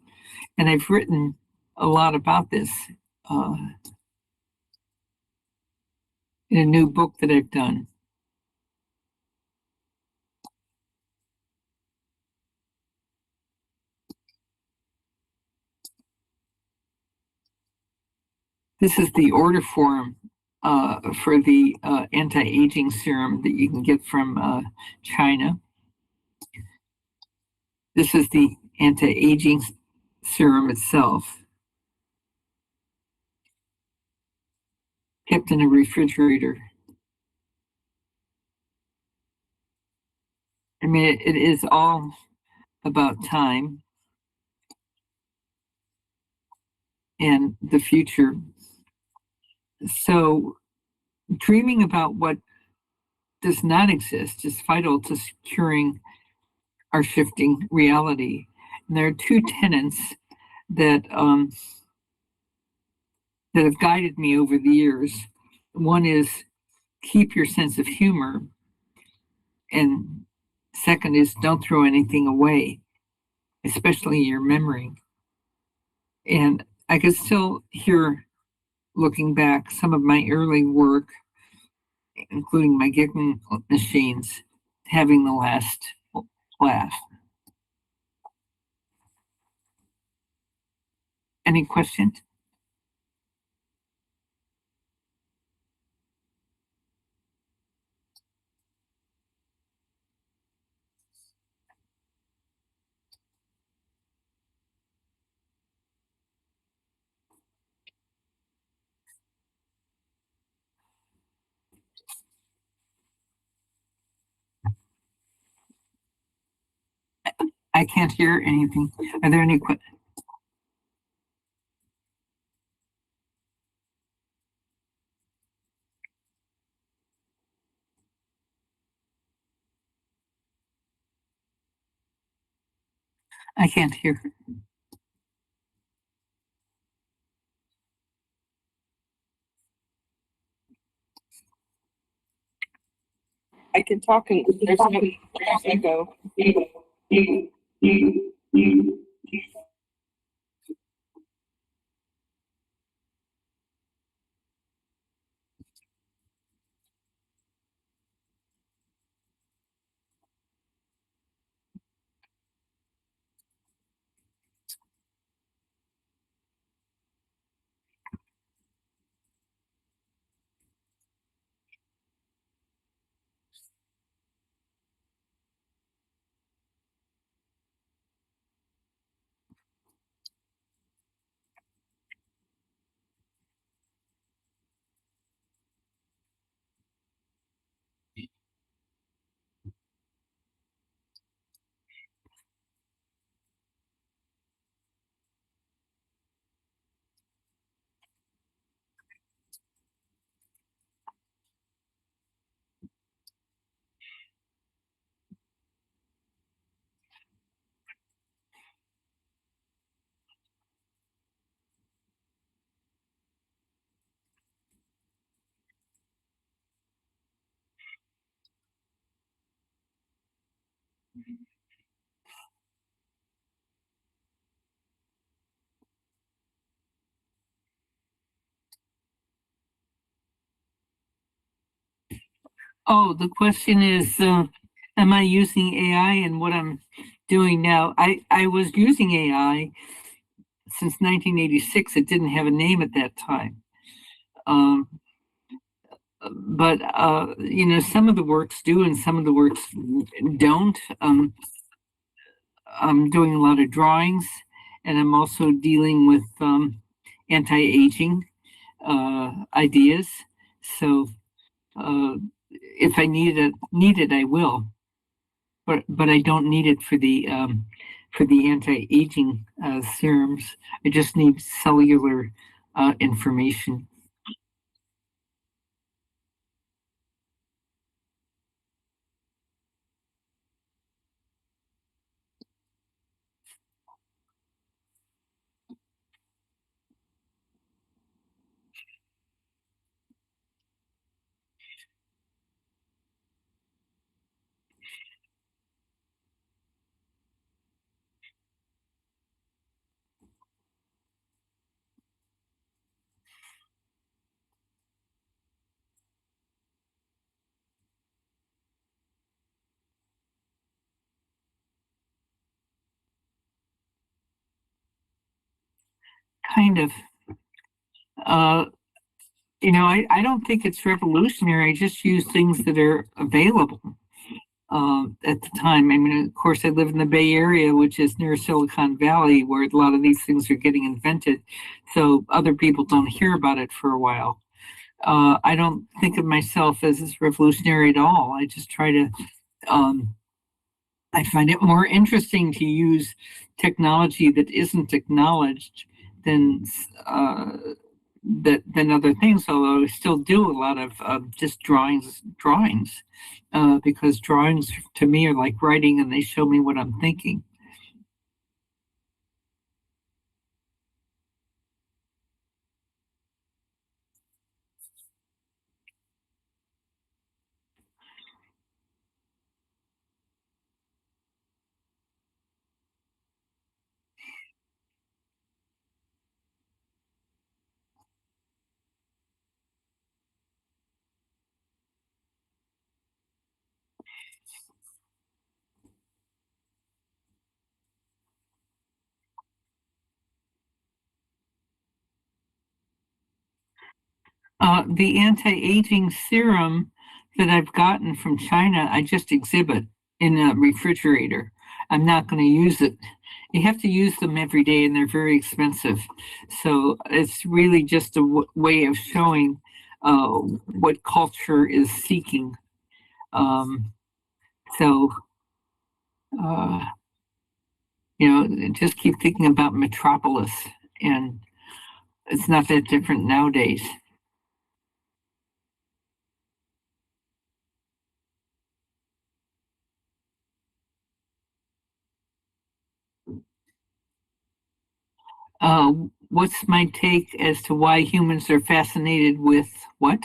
And I've written a lot about this in a new book that I've done. This is the order form for the anti-aging serum that you can get from China. This is the anti-aging serum itself, kept in a refrigerator. I mean, it is all about time and the future. So dreaming about what does not exist is vital to securing our shifting reality. And there are two tenets that that have guided me over the years. One is keep your sense of humor, and second is don't throw anything away, especially your memory. And I could still hear, looking back, some of my early work, including my giggling machines, having the last laugh. Any questions? I can't hear anything. Are there any questions? I can't hear. I can talk and there's no echo. Oh, the question is, am I using AI and what I'm doing now? I was using AI since 1986. It didn't have a name at that time. but some of the works do and some of the works don't. I'm doing a lot of drawings, and I'm also dealing with anti-aging ideas. So if I need it, I will. But I don't need it for the anti-aging serums. I just need cellular information. Kind of. I don't think it's revolutionary. I just use things that are available at the time. I mean, of course, I live in the Bay Area, which is near Silicon Valley, where a lot of these things are getting invented. So other people don't hear about it for a while. I don't think of myself as revolutionary at all. I just try to, I find it more interesting to use technology that isn't acknowledged than than other things, although I still do a lot of just drawings, because drawings to me are like writing and they show me what I'm thinking. The anti-aging serum that I've gotten from China, I just exhibit in a refrigerator. I'm not going to use it. You have to use them every day and they're very expensive. So it's really just a way of showing what culture is seeking. So, just keep thinking about Metropolis, and it's not that different nowadays. What's my take as to why humans are fascinated with what?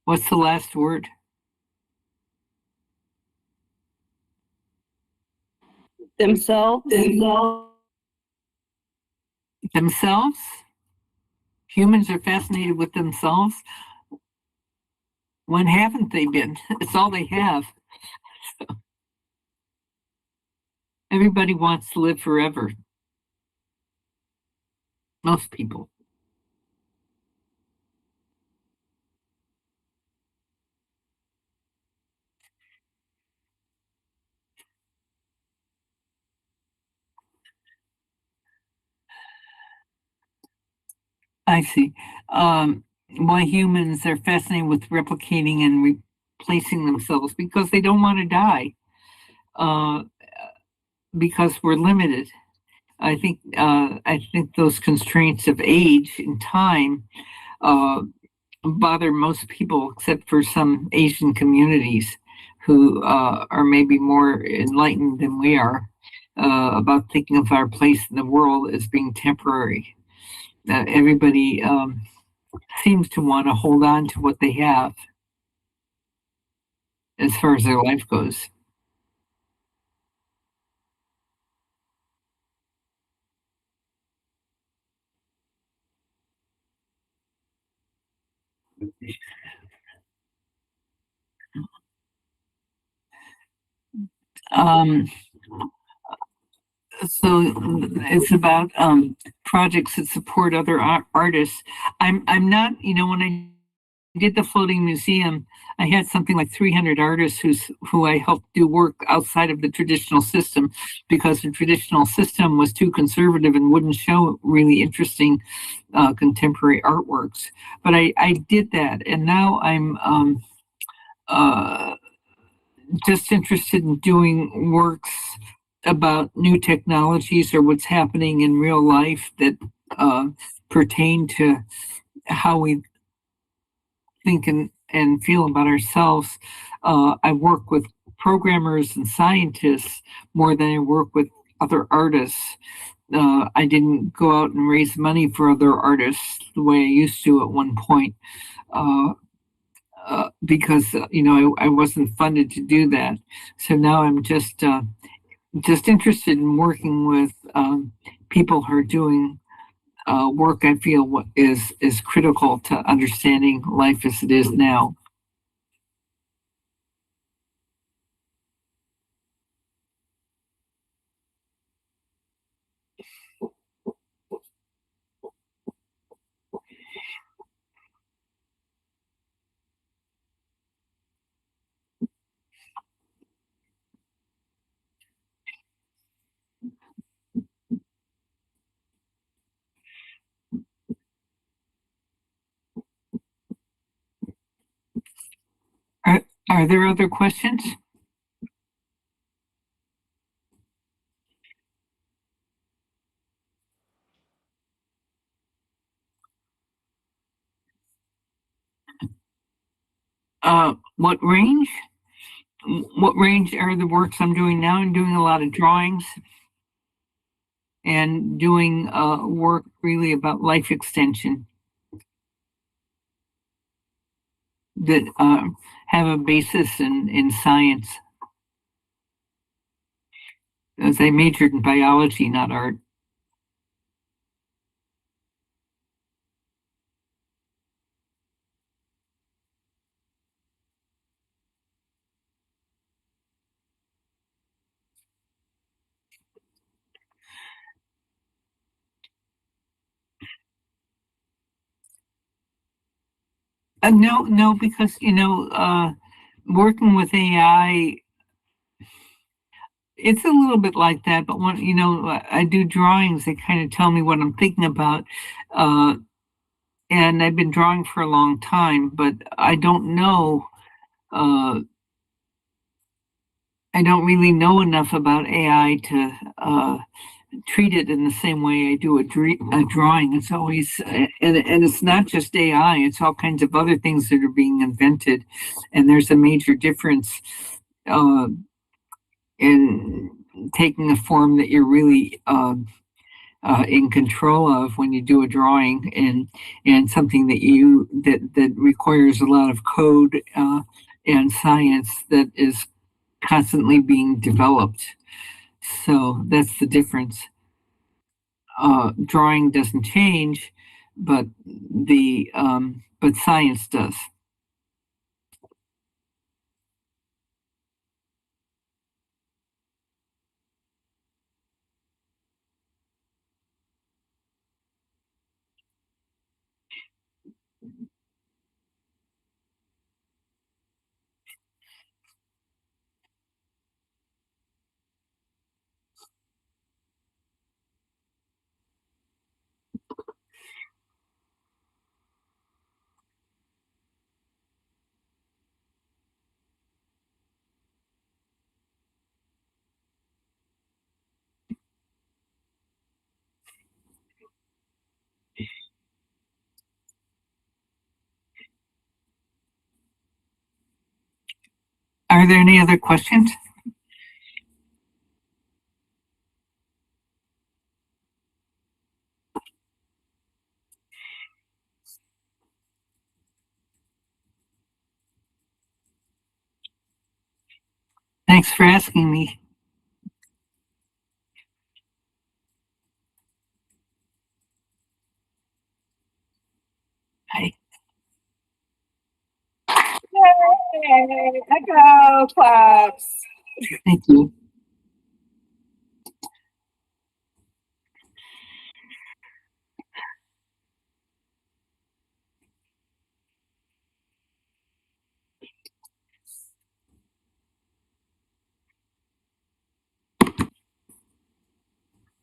What's the last word? Themselves. Themselves? Humans are fascinated with themselves? When haven't they been? It's all they have. Everybody wants to live forever. Most people. I see. Why humans are fascinated with replicating and replacing themselves because they don't want to die. Because we're limited. I think those constraints of age and time bother most people, except for some Asian communities who are maybe more enlightened than we are about thinking of our place in the world as being temporary. Everybody seems to want to hold on to what they have as far as their life goes. Um, so it's about projects that support other artists. I'm not, when I did the floating museum, I had something like 300 artists who I helped do work outside of the traditional system because the traditional system was too conservative and wouldn't show really interesting contemporary artworks. But I did that, and now I'm uh, just interested in doing works about new technologies or what's happening in real life that uh, pertain to how we think and feel about ourselves. I work with programmers and scientists more than I work with other artists. I didn't go out and raise money for other artists the way I used to at one point. Because I wasn't funded to do that. So now I'm just interested in working with people who are doing work I feel is critical to understanding life as it is now. Are, are there other questions? What range? What range are the works I'm doing now? I'm doing a lot of drawings and doing work really about life extension that have a basis in science. As I majored in biology, not art. No, because working with AI, it's a little bit like that. But when I do drawings, they kind of tell me what I'm thinking about, and I've been drawing for a long time, but I don't know. I don't really know enough about AI to treat it in the same way I do a drawing. It's always, and it's not just AI, it's all kinds of other things that are being invented. And there's a major difference in taking a form that you're really in control of when you do a drawing and something that requires a lot of code and science that is constantly being developed. So that's the difference. Drawing doesn't change, but but science does. Are there any other questions? Thanks for asking me. Hi. Yay! Echo claps. Thank you.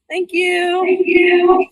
Thank you.